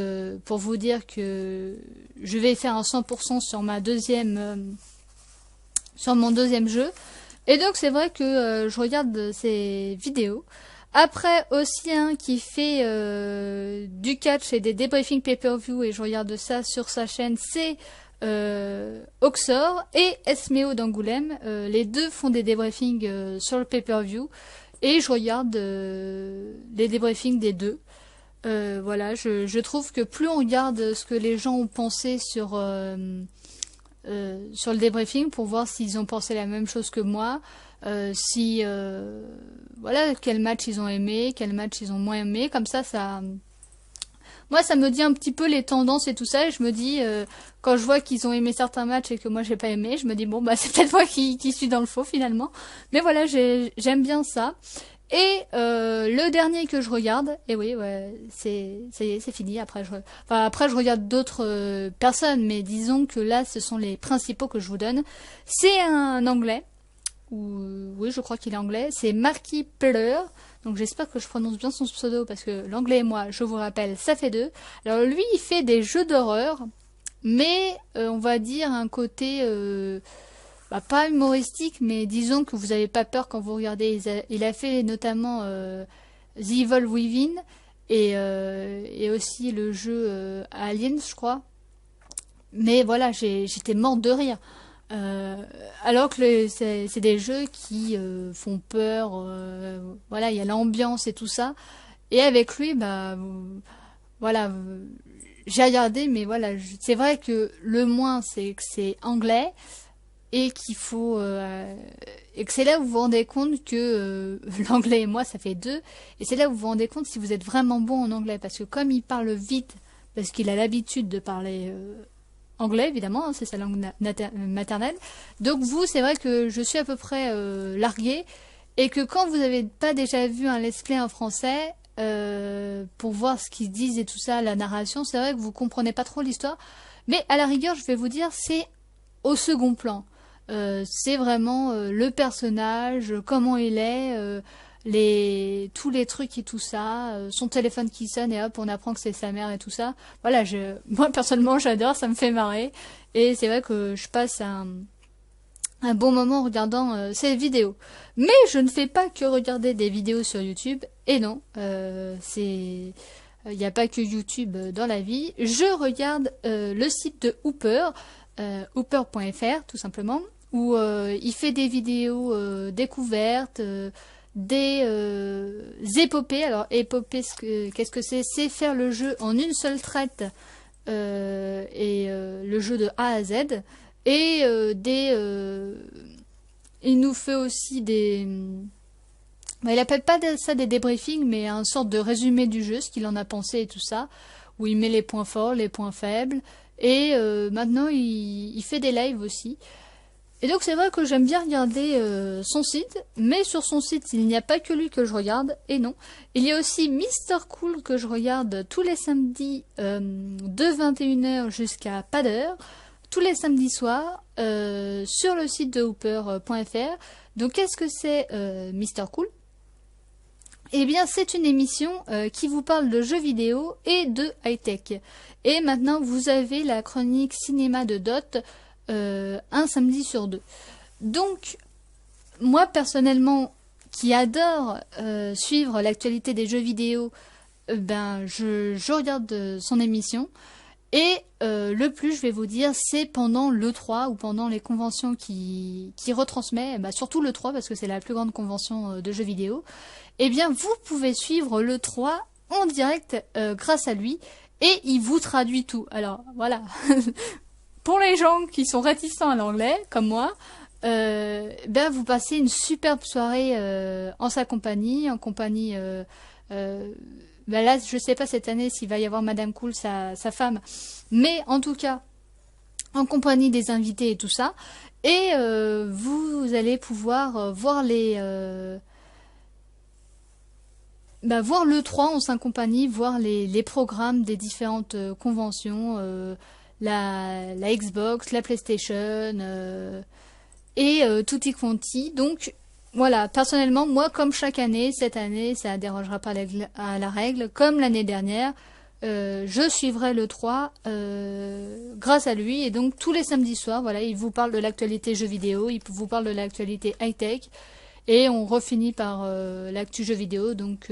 pour vous dire que je vais faire un 100% sur sur mon deuxième jeu. Et donc c'est vrai que je regarde ces vidéos. Après aussi un qui fait du catch et des débriefings pay-per-view et je regarde ça sur sa chaîne, c'est Oxor et Esmeo d'Angoulême. Les deux font des débriefings sur le pay-per-view et je regarde les débriefings des deux. Voilà, je trouve que plus on regarde ce que les gens ont pensé sur le débriefing pour voir s'ils ont pensé la même chose que moi, voilà, quel match ils ont aimé, quel match ils ont moins aimé, comme ça moi ça me dit un petit peu les tendances et tout ça, et je me dis quand je vois qu'ils ont aimé certains matchs et que moi j'ai pas aimé, je me dis bon bah c'est peut-être moi qui suis dans le faux finalement. Mais voilà, j'aime bien ça. Et le dernier que je regarde, et oui, ouais, ça y est, c'est fini. Après je regarde d'autres personnes, mais disons que là, ce sont les principaux que je vous donne. C'est un anglais, ou oui, je crois qu'il est anglais. C'est Marky Pleur. Donc j'espère que je prononce bien son pseudo parce que l'anglais et moi, je vous rappelle, ça fait deux. Alors lui, il fait des jeux d'horreur, mais on va dire un côté pas humoristique, mais disons que vous n'avez pas peur quand vous regardez. Il a fait notamment The Evil Within et aussi le jeu Aliens, je crois. Mais voilà, j'étais morte de rire. Alors que c'est des jeux qui font peur. Voilà, il y a l'ambiance et tout ça. Et avec lui, voilà, j'ai regardé, mais voilà, c'est vrai que le moins, c'est que c'est anglais et qu'il faut et que c'est là où vous vous rendez compte que l'anglais et moi ça fait deux, et c'est là où vous vous rendez compte si vous êtes vraiment bon en anglais, parce que comme il parle vite, parce qu'il a l'habitude de parler anglais évidemment, hein, c'est sa langue maternelle, donc vous, c'est vrai que je suis à peu près larguée, et que quand vous n'avez pas déjà vu un let's play en français pour voir ce qu'ils disent et tout ça, la narration, c'est vrai que vous comprenez pas trop l'histoire, mais à la rigueur je vais vous dire, c'est au second plan. C'est vraiment le personnage, comment il est, tous les trucs et tout ça, son téléphone qui sonne et hop, on apprend que c'est sa mère et tout ça. Voilà, moi personnellement j'adore, ça me fait marrer. Et c'est vrai que je passe un bon moment en regardant ces vidéos. Mais je ne fais pas que regarder des vidéos sur YouTube. Et non, il n'y a pas que YouTube dans la vie. Je regarde le site de Hooper, hooper.fr tout simplement, où il fait des vidéos découvertes, des épopées. Alors épopée, qu'est-ce que c'est? C'est faire le jeu en une seule traite, le jeu de A à Z. Et il nous fait aussi il appelle pas ça des débriefings, mais un sorte de résumé du jeu, ce qu'il en a pensé et tout ça, où il met les points forts, les points faibles. Et maintenant, il fait des lives aussi. Et donc c'est vrai que j'aime bien regarder son site, mais sur son site, il n'y a pas que lui que je regarde, et non. Il y a aussi Mister Cool que je regarde tous les samedis de 21h jusqu'à pas d'heure, tous les samedis soirs, sur le site de hooper.fr. Donc qu'est-ce que c'est Mister Cool? Eh bien, c'est une émission qui vous parle de jeux vidéo et de high-tech. Et maintenant, vous avez la chronique cinéma de Dot un samedi sur deux. Donc, moi, personnellement, qui adore suivre l'actualité des jeux vidéo, je regarde son émission. Et le plus, je vais vous dire, c'est pendant l'E3 ou pendant les conventions qui retransmet, surtout l'E3 parce que c'est la plus grande convention de jeux vidéo. Eh bien, vous pouvez suivre l'E3 en direct grâce à lui, et il vous traduit tout. Alors, voilà. Pour les gens qui sont réticents à l'anglais, comme moi, vous passez une superbe soirée en sa compagnie, en compagnie... là, je sais pas cette année s'il va y avoir Madame Cool, sa femme, mais en tout cas, en compagnie des invités et tout ça, et vous allez pouvoir voir voir l'E3 en sa compagnie, voir les programmes des différentes conventions, la Xbox, la PlayStation, et tutti quanti. Donc voilà, personnellement, moi, comme chaque année, cette année, ça ne dérogera pas à la règle, comme l'année dernière, je suivrai l'E3 grâce à lui, et donc tous les samedis soirs, voilà, il vous parle de l'actualité jeux vidéo, il vous parle de l'actualité high-tech, et on refinit par l'actu jeux vidéo. Donc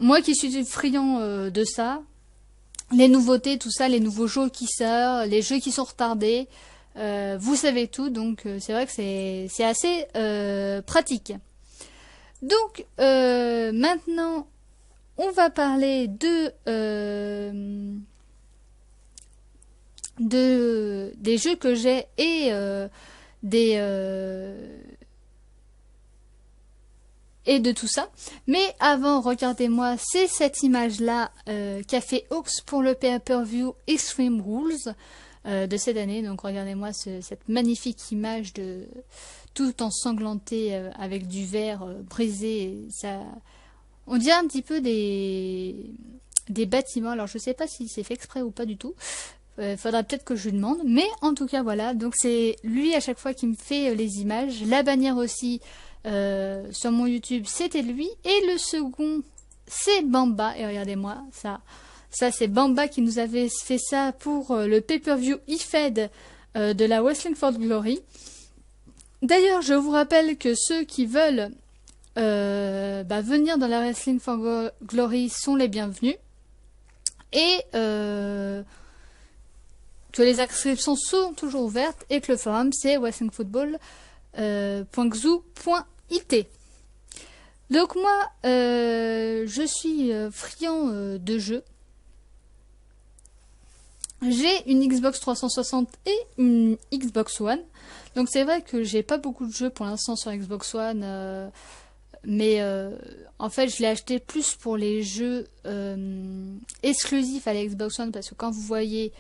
moi qui suis friand de ça, les nouveautés, tout ça, les nouveaux jeux qui sortent, les jeux qui sont retardés, vous savez tout, donc c'est vrai que c'est assez pratique. Donc maintenant, on va parler des jeux que j'ai et des et de tout ça. Mais avant, regardez-moi, c'est cette image-là qu'a fait Oaks pour le pay-per-view Extreme Rules de cette année. Donc regardez-moi cette magnifique image de tout ensanglanté avec du verre brisé. Ça, on dirait un petit peu des bâtiments. Alors je sais pas si c'est fait exprès ou pas du tout. Faudra peut-être que je lui demande. Mais en tout cas voilà. Donc c'est lui à chaque fois qui me fait les images. La bannière aussi sur mon YouTube c'était lui. Et le second c'est Bamba. Et regardez-moi ça. Ça c'est Bamba qui nous avait fait ça pour le pay-per-view IFED de la Wrestling for Glory. D'ailleurs je vous rappelle que ceux qui veulent venir dans la Wrestling for Glory sont les bienvenus. Et que les inscriptions sont toujours ouvertes et que le forum c'est wrestlingfootball.xou.it. Donc moi je suis friand de jeux. J'ai une Xbox 360 et une Xbox One. Donc c'est vrai que j'ai pas beaucoup de jeux pour l'instant sur Xbox One. Mais en fait je l'ai acheté plus pour les jeux exclusifs à la Xbox One, parce que quand vous voyez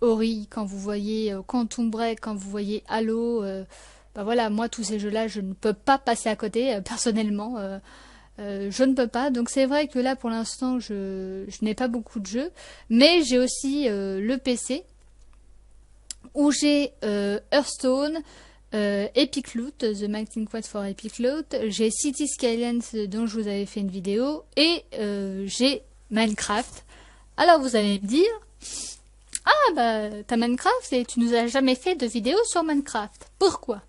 Ori, quand vous voyez Quantum Break, quand vous voyez Halo, voilà, moi tous ces jeux là je ne peux pas passer à côté personnellement, je ne peux pas. Donc c'est vrai que là pour l'instant je n'ai pas beaucoup de jeux, mais j'ai aussi le PC où j'ai Hearthstone, Epic Loot, The Mighty Quest for Epic Loot, j'ai City Skylines dont je vous avais fait une vidéo, et j'ai Minecraft. Alors vous allez me dire, ah bah t'as Minecraft et tu nous as jamais fait de vidéo sur Minecraft. Pourquoi?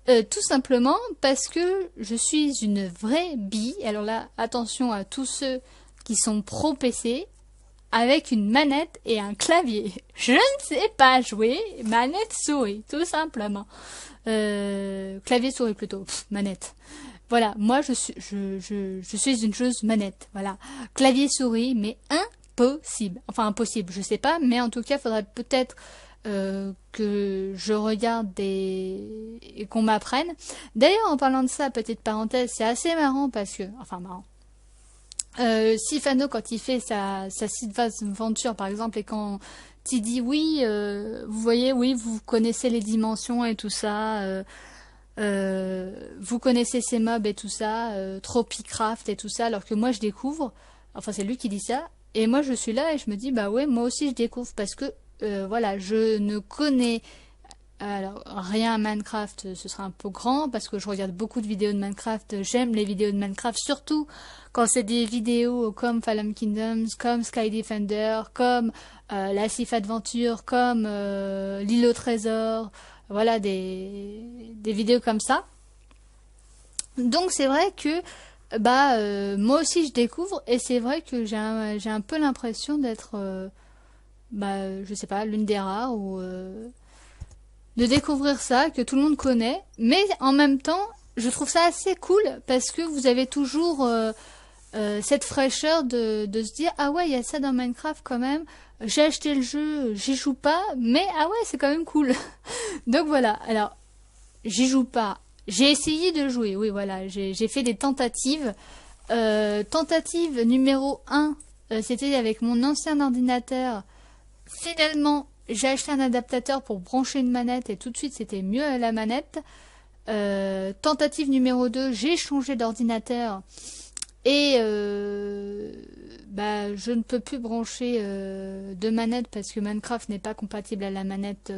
Tout simplement parce que je suis une vraie bille. Alors là, attention à tous ceux qui sont pro PC, avec une manette et un clavier. Je ne sais pas jouer, manette souris, tout simplement. Clavier souris plutôt, manette. Voilà, moi je suis une joueuse manette, voilà. Clavier souris, mais impossible. Enfin impossible, je sais pas, mais en tout cas, il faudrait peut-être que je regarde et qu'on m'apprenne. D'ailleurs, en parlant de ça, petite parenthèse, c'est assez marrant parce que, enfin marrant. Sifano, quand il fait sa site aventure par exemple, et quand il dit oui, vous voyez, oui, vous connaissez les dimensions et tout ça, vous connaissez ces mobs et tout ça, Tropicraft et tout ça, alors que moi je découvre, enfin c'est lui qui dit ça, et moi je suis là et je me dis bah ouais, moi aussi je découvre, parce que voilà, je ne connais alors rien à Minecraft, ce sera un peu grand parce que je regarde beaucoup de vidéos de Minecraft, j'aime les vidéos de Minecraft, surtout quand c'est des vidéos comme Fallen Kingdoms, comme Sky Defender, comme la Sif Adventure, comme l'île au trésor, voilà, des vidéos comme ça. Donc c'est vrai que moi aussi je découvre, et c'est vrai que j'ai un peu l'impression d'être je sais pas, l'une des rares, ou de découvrir ça, que tout le monde connaît, mais en même temps, je trouve ça assez cool, parce que vous avez toujours cette fraîcheur de se dire, ah ouais, il y a ça dans Minecraft quand même, j'ai acheté le jeu, j'y joue pas, mais ah ouais, c'est quand même cool. Donc voilà, alors, j'y joue pas, j'ai essayé de jouer, oui voilà, j'ai fait des tentatives. Tentative numéro 1, c'était avec mon ancien ordinateur. Finalement, j'ai acheté un adaptateur pour brancher une manette et tout de suite c'était mieux à la manette. Tentative numéro 2, j'ai changé d'ordinateur et je ne peux plus brancher de manette parce que Minecraft n'est pas compatible à la manette.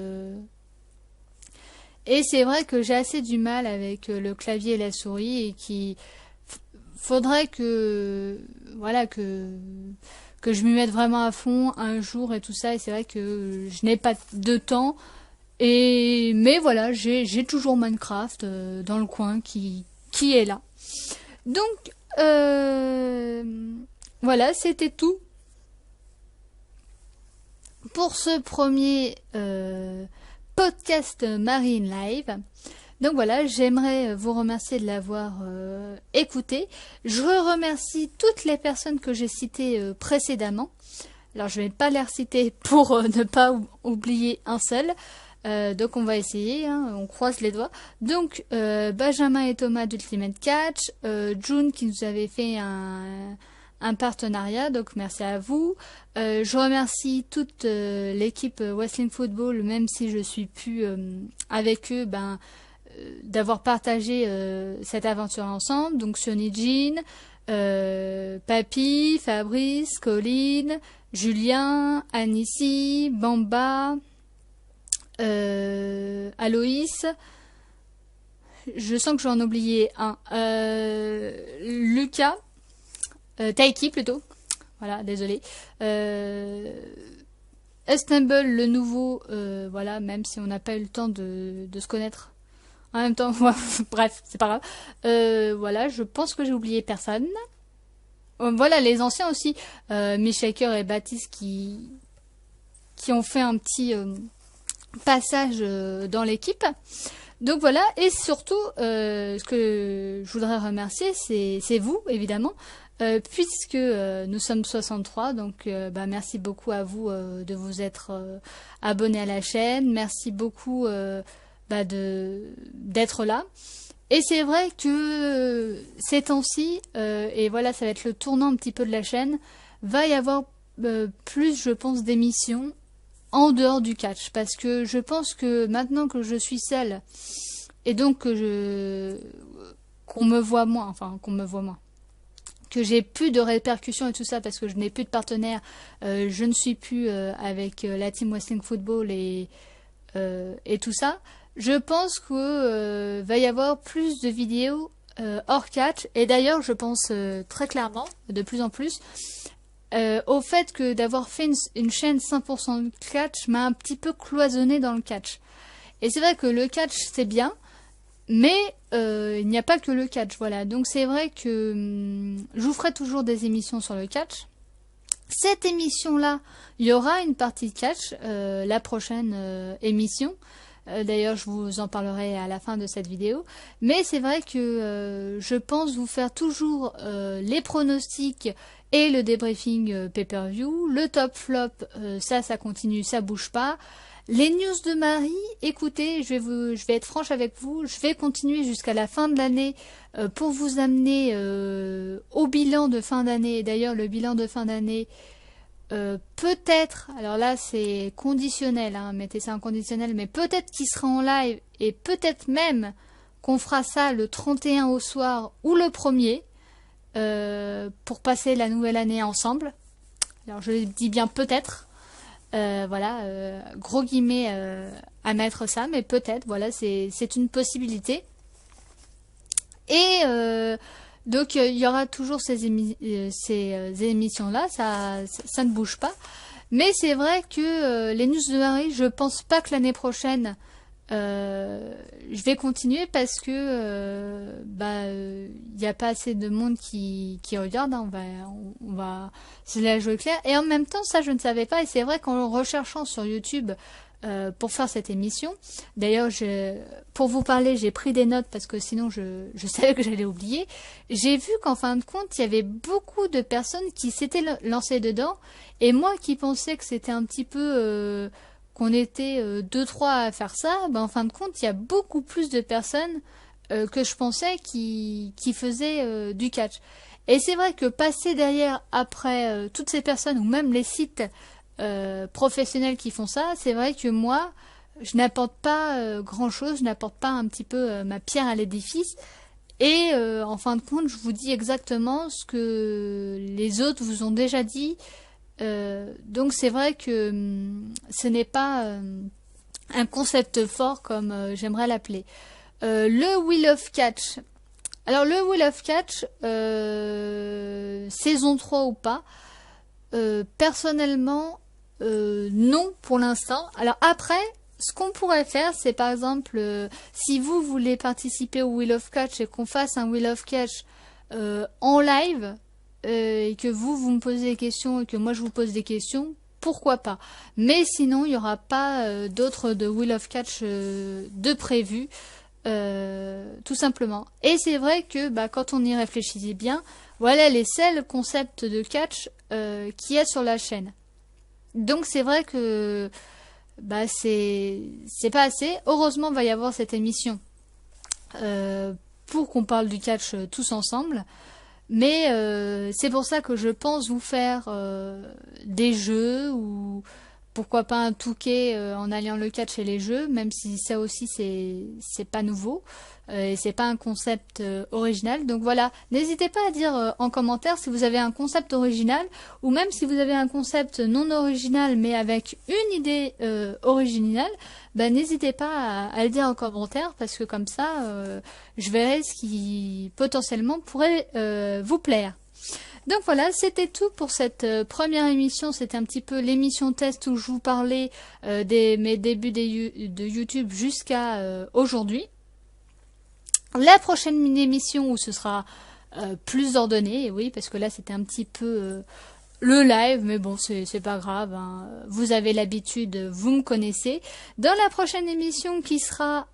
Et c'est vrai que j'ai assez du mal avec le clavier et la souris, et qu'il faudrait que voilà que je m'y mette vraiment à fond un jour et tout ça, et c'est vrai que je n'ai pas de temps, mais voilà, j'ai toujours Minecraft dans le coin qui est là. Donc voilà, c'était tout pour ce premier podcast Marine Live. Donc voilà, j'aimerais vous remercier de l'avoir écouté. Je remercie toutes les personnes que j'ai citées précédemment. Alors je vais pas les reciter pour ne pas oublier un seul. Donc on va essayer, hein, on croise les doigts. Donc Benjamin et Thomas d'Ultimate Catch, June qui nous avait fait un partenariat, donc merci à vous. Je remercie toute l'équipe Wrestling Football, même si je suis plus avec eux, d'avoir partagé cette aventure ensemble. Donc Sonny Jean, Papy, Fabrice, Colline, Julien, Anissi, Bamba, Aloïs. Je sens que j'en ai oublié un. Lucas, Taiki plutôt. Voilà, désolé. Istanbul, le nouveau, voilà, même si on n'a pas eu le temps de se connaître. En même temps, bref, c'est pas grave. Voilà, je pense que j'ai oublié personne. Voilà, les anciens aussi, Shaker et Baptiste qui ont fait un petit passage dans l'équipe. Donc voilà, et surtout, ce que je voudrais remercier, c'est vous, évidemment, puisque nous sommes 63, donc merci beaucoup à vous de vous être abonnés à la chaîne. Merci beaucoup d'être là. Et c'est vrai que ces temps-ci, et voilà, ça va être le tournant un petit peu de la chaîne, va y avoir plus, je pense, d'émissions en dehors du catch. Parce que je pense que maintenant que je suis seule, et donc qu'on me voit moins, que j'ai plus de répercussions et tout ça, parce que je n'ai plus de partenaire, je ne suis plus avec la Team Wrestling Football et tout ça. Je pense que va y avoir plus de vidéos hors catch, et d'ailleurs je pense très clairement, de plus en plus, au fait que d'avoir fait une chaîne 100% catch m'a un petit peu cloisonné dans le catch. Et c'est vrai que le catch c'est bien, mais il n'y a pas que le catch, voilà. Donc c'est vrai que je vous ferai toujours des émissions sur le catch. Cette émission-là, il y aura une partie de catch, la prochaine émission. D'ailleurs, je vous en parlerai à la fin de cette vidéo. Mais c'est vrai que je pense vous faire toujours les pronostics et le débriefing pay-per-view. Le top flop, ça continue, ça bouge pas. Les news de Marie, écoutez, je vais être franche avec vous, je vais continuer jusqu'à la fin de l'année pour vous amener au bilan de fin d'année. D'ailleurs, le bilan de fin d'année, peut-être, alors là c'est conditionnel, hein, mettez ça en conditionnel, mais peut-être qu'il sera en live et peut-être même qu'on fera ça le 31 au soir ou le 1er pour passer la nouvelle année ensemble. Alors je dis bien peut-être, voilà, gros guillemets à mettre ça, mais peut-être, voilà, c'est une possibilité. Et donc il y aura toujours ces émissions-là, ça ne bouge pas. Mais c'est vrai que les news de Marie, je pense pas que l'année prochaine, je vais continuer parce que il n'y a pas assez de monde qui regarde, hein, on va se la jouer clair. Et en même temps, ça je ne savais pas, et c'est vrai qu'en recherchant sur YouTube pour faire cette émission, d'ailleurs pour vous parler, j'ai pris des notes parce que sinon je savais que j'allais oublier. J'ai vu qu'en fin de compte, il y avait beaucoup de personnes qui s'étaient lancées dedans, et moi qui pensais que c'était un petit peu qu'on était 2-3 à faire ça, en fin de compte, il y a beaucoup plus de personnes que je pensais qui faisaient du catch. Et c'est vrai que passer derrière après toutes ces personnes, ou même les sites professionnels qui font ça, c'est vrai que moi, je n'apporte pas grand-chose, je n'apporte pas un petit peu ma pierre à l'édifice. Et en fin de compte, je vous dis exactement ce que les autres vous ont déjà dit. Donc c'est vrai que ce n'est pas un concept fort comme j'aimerais l'appeler. Le Wheel of Catch. Alors le Wheel of Catch, saison 3 ou pas, personnellement, non pour l'instant. Alors après, ce qu'on pourrait faire, c'est par exemple, si vous voulez participer au Wheel of Catch et qu'on fasse un Wheel of Catch en live, et que vous me posez des questions et que moi je vous pose des questions, pourquoi pas. Mais sinon, il n'y aura pas d'autres de Wheel of Catch de prévu, tout simplement. Et c'est vrai que quand on y réfléchit bien, voilà les seuls concepts de catch qu'il y a sur la chaîne. Donc c'est vrai que bah c'est pas assez. Heureusement, il va y avoir cette émission pour qu'on parle du catch tous ensemble. Mais c'est pour ça que je pense vous faire des jeux ou pourquoi pas un Touquet en alliant le catch et les jeux, même si ça aussi c'est pas nouveau et c'est pas un concept original. Donc voilà, n'hésitez pas à dire en commentaire si vous avez un concept original ou même si vous avez un concept non original mais avec une idée originale. Ben, n'hésitez pas à le dire en commentaire parce que comme ça je verrai ce qui potentiellement pourrait vous plaire. Donc voilà, c'était tout pour cette première émission. C'était un petit peu l'émission test où je vous parlais de mes débuts de YouTube jusqu'à aujourd'hui. La prochaine émission où ce sera plus ordonné, oui, parce que là c'était un petit peu le live, mais bon, c'est pas grave, hein. Vous avez l'habitude, vous me connaissez. Dans la prochaine émission qui sera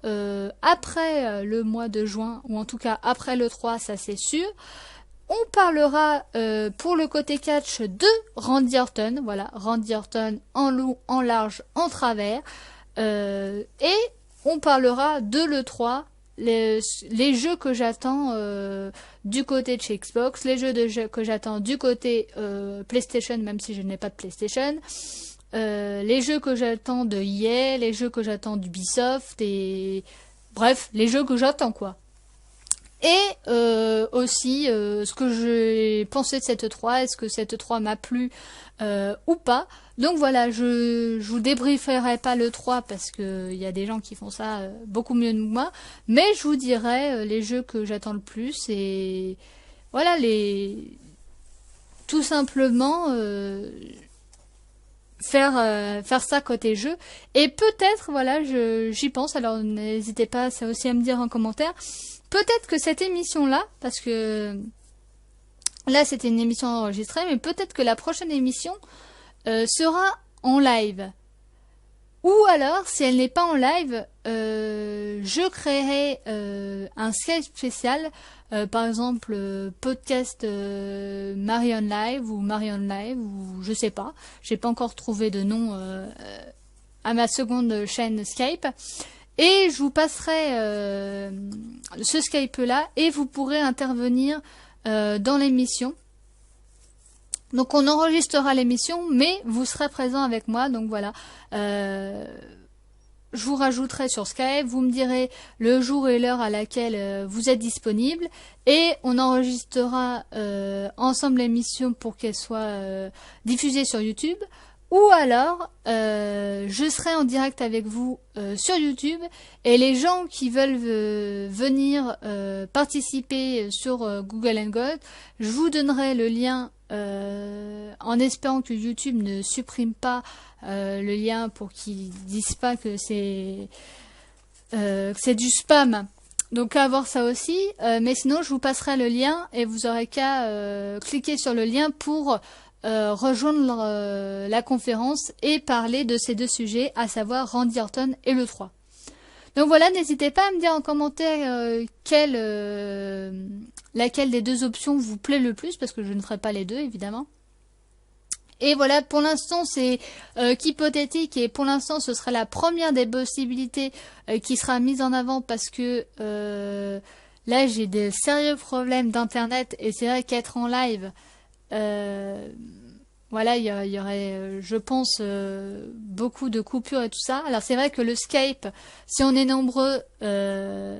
après le mois de juin, ou en tout cas après le 3, ça c'est sûr, on parlera pour le côté catch de Randy Orton, voilà, Randy Orton en long, en large, en travers, et on parlera de l'E3, les jeux que j'attends du côté de chez Xbox, les jeux que j'attends du côté PlayStation, même si je n'ai pas de PlayStation, les jeux que j'attends de EA, les jeux que j'attends d'Ubisoft, et bref, les jeux que j'attends quoi. Et aussi ce que j'ai pensé de cette E3, est-ce que cette E3 m'a plu ou pas. Donc voilà, je vous débrieferai pas le 3 parce que y a des gens qui font ça beaucoup mieux que moi, mais je vous dirai les jeux que j'attends le plus et voilà tout simplement faire ça côté jeu. Et peut-être voilà, j'y pense, alors n'hésitez pas ça aussi à me dire en commentaire. Peut-être que cette émission-là, parce que là c'était une émission enregistrée, mais peut-être que la prochaine émission sera en live. Ou alors, si elle n'est pas en live, je créerai un Skype spécial, par exemple podcast Marion Live ou Marion Live, ou je sais pas. J'ai pas encore trouvé de nom à ma seconde chaîne Skype. Et je vous passerai ce Skype-là et vous pourrez intervenir dans l'émission. Donc on enregistrera l'émission, mais vous serez présent avec moi. Donc voilà, je vous rajouterai sur Skype, vous me direz le jour et l'heure à laquelle vous êtes disponible. Et on enregistrera ensemble l'émission pour qu'elle soit diffusée sur YouTube. Ou alors, je serai en direct avec vous sur YouTube et les gens qui veulent venir participer sur Google Hangout, je vous donnerai le lien en espérant que YouTube ne supprime pas le lien pour qu'ils disent pas que c'est du spam. Donc à voir ça aussi, mais sinon je vous passerai le lien et vous aurez qu'à cliquer sur le lien pour rejoindre la conférence et parler de ces deux sujets, à savoir Randy Orton et le 3. Donc voilà, n'hésitez pas à me dire en commentaire laquelle des deux options vous plaît le plus, parce que je ne ferai pas les deux évidemment. Et voilà, pour l'instant c'est qu'hypothétique et pour l'instant ce sera la première des possibilités qui sera mise en avant parce que là j'ai de sérieux problèmes d'internet et c'est vrai qu'être en live, voilà, il y aurait, je pense, beaucoup de coupures et tout ça. Alors c'est vrai que le Skype, si on est nombreux, ce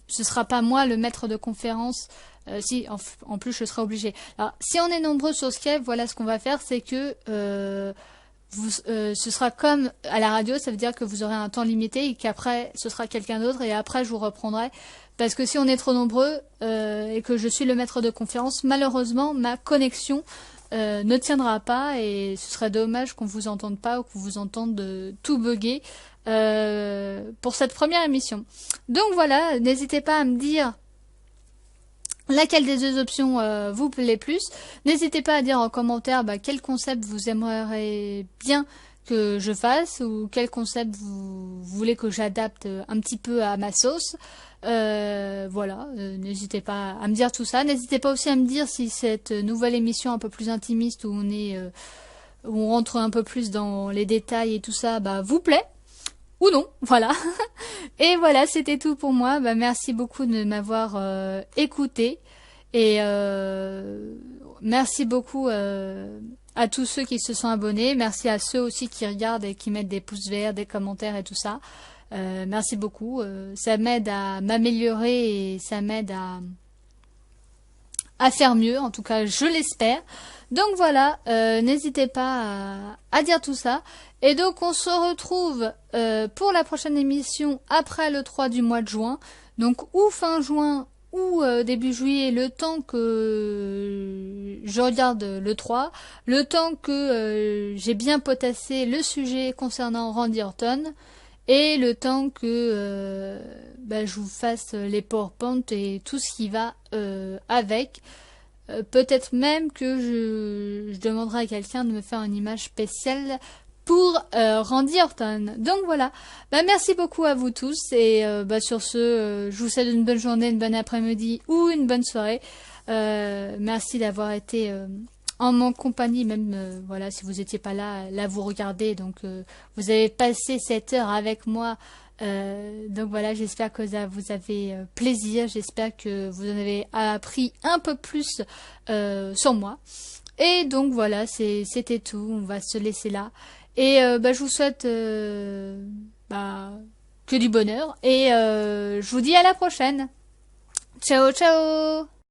sera pas moi le maître de conférence. Si, en plus, je serai obligée. Alors, si on est nombreux sur Skype, voilà ce qu'on va faire, c'est que ce sera comme à la radio, ça veut dire que vous aurez un temps limité et qu'après, ce sera quelqu'un d'autre et après, je vous reprendrai. Parce que si on est trop nombreux et que je suis le maître de conférence, malheureusement, ma connexion ne tiendra pas et ce serait dommage qu'on vous entende pas ou qu'on vous entende tout bugger pour cette première émission. Donc voilà, n'hésitez pas à me dire laquelle des deux options vous plaît plus. N'hésitez pas à dire en commentaire quel concept vous aimeriez bien que je fasse ou quel concept vous voulez que j'adapte un petit peu à ma sauce. Voilà, n'hésitez pas à me dire tout ça. N'hésitez pas aussi à me dire si cette nouvelle émission un peu plus intimiste où on est où on rentre un peu plus dans les détails et tout ça, bah, vous plaît. Ou non, voilà. Et voilà, c'était tout pour moi. Bah, merci beaucoup de m'avoir écouté. Et merci beaucoup à tous ceux qui se sont abonnés. Merci à ceux aussi qui regardent et qui mettent des pouces verts, des commentaires et tout ça. Merci beaucoup. Ça m'aide à m'améliorer et ça m'aide à faire mieux. En tout cas, je l'espère. Donc voilà, n'hésitez pas à dire tout ça. Et donc on se retrouve pour la prochaine émission après le 3 du mois de juin. Donc ou fin juin ou début juillet, le temps que je regarde le 3, le temps que j'ai bien potassé le sujet concernant Randy Orton, et le temps que je vous fasse les PowerPoint et tout ce qui va avec. Peut-être même que je demanderai à quelqu'un de me faire une image spéciale pour Randy Orton. Donc voilà, merci beaucoup à vous tous et sur ce, je vous souhaite une bonne journée, une bonne après-midi ou une bonne soirée. Merci d'avoir été en mon compagnie, même voilà, si vous n'étiez pas là, là vous regardez, donc vous avez passé cette heure avec moi. Donc voilà, j'espère que vous avez plaisir, j'espère que vous en avez appris un peu plus sur moi. Et donc voilà, c'était tout, on va se laisser là. Et je vous souhaite que du bonheur et je vous dis à la prochaine. Ciao ciao.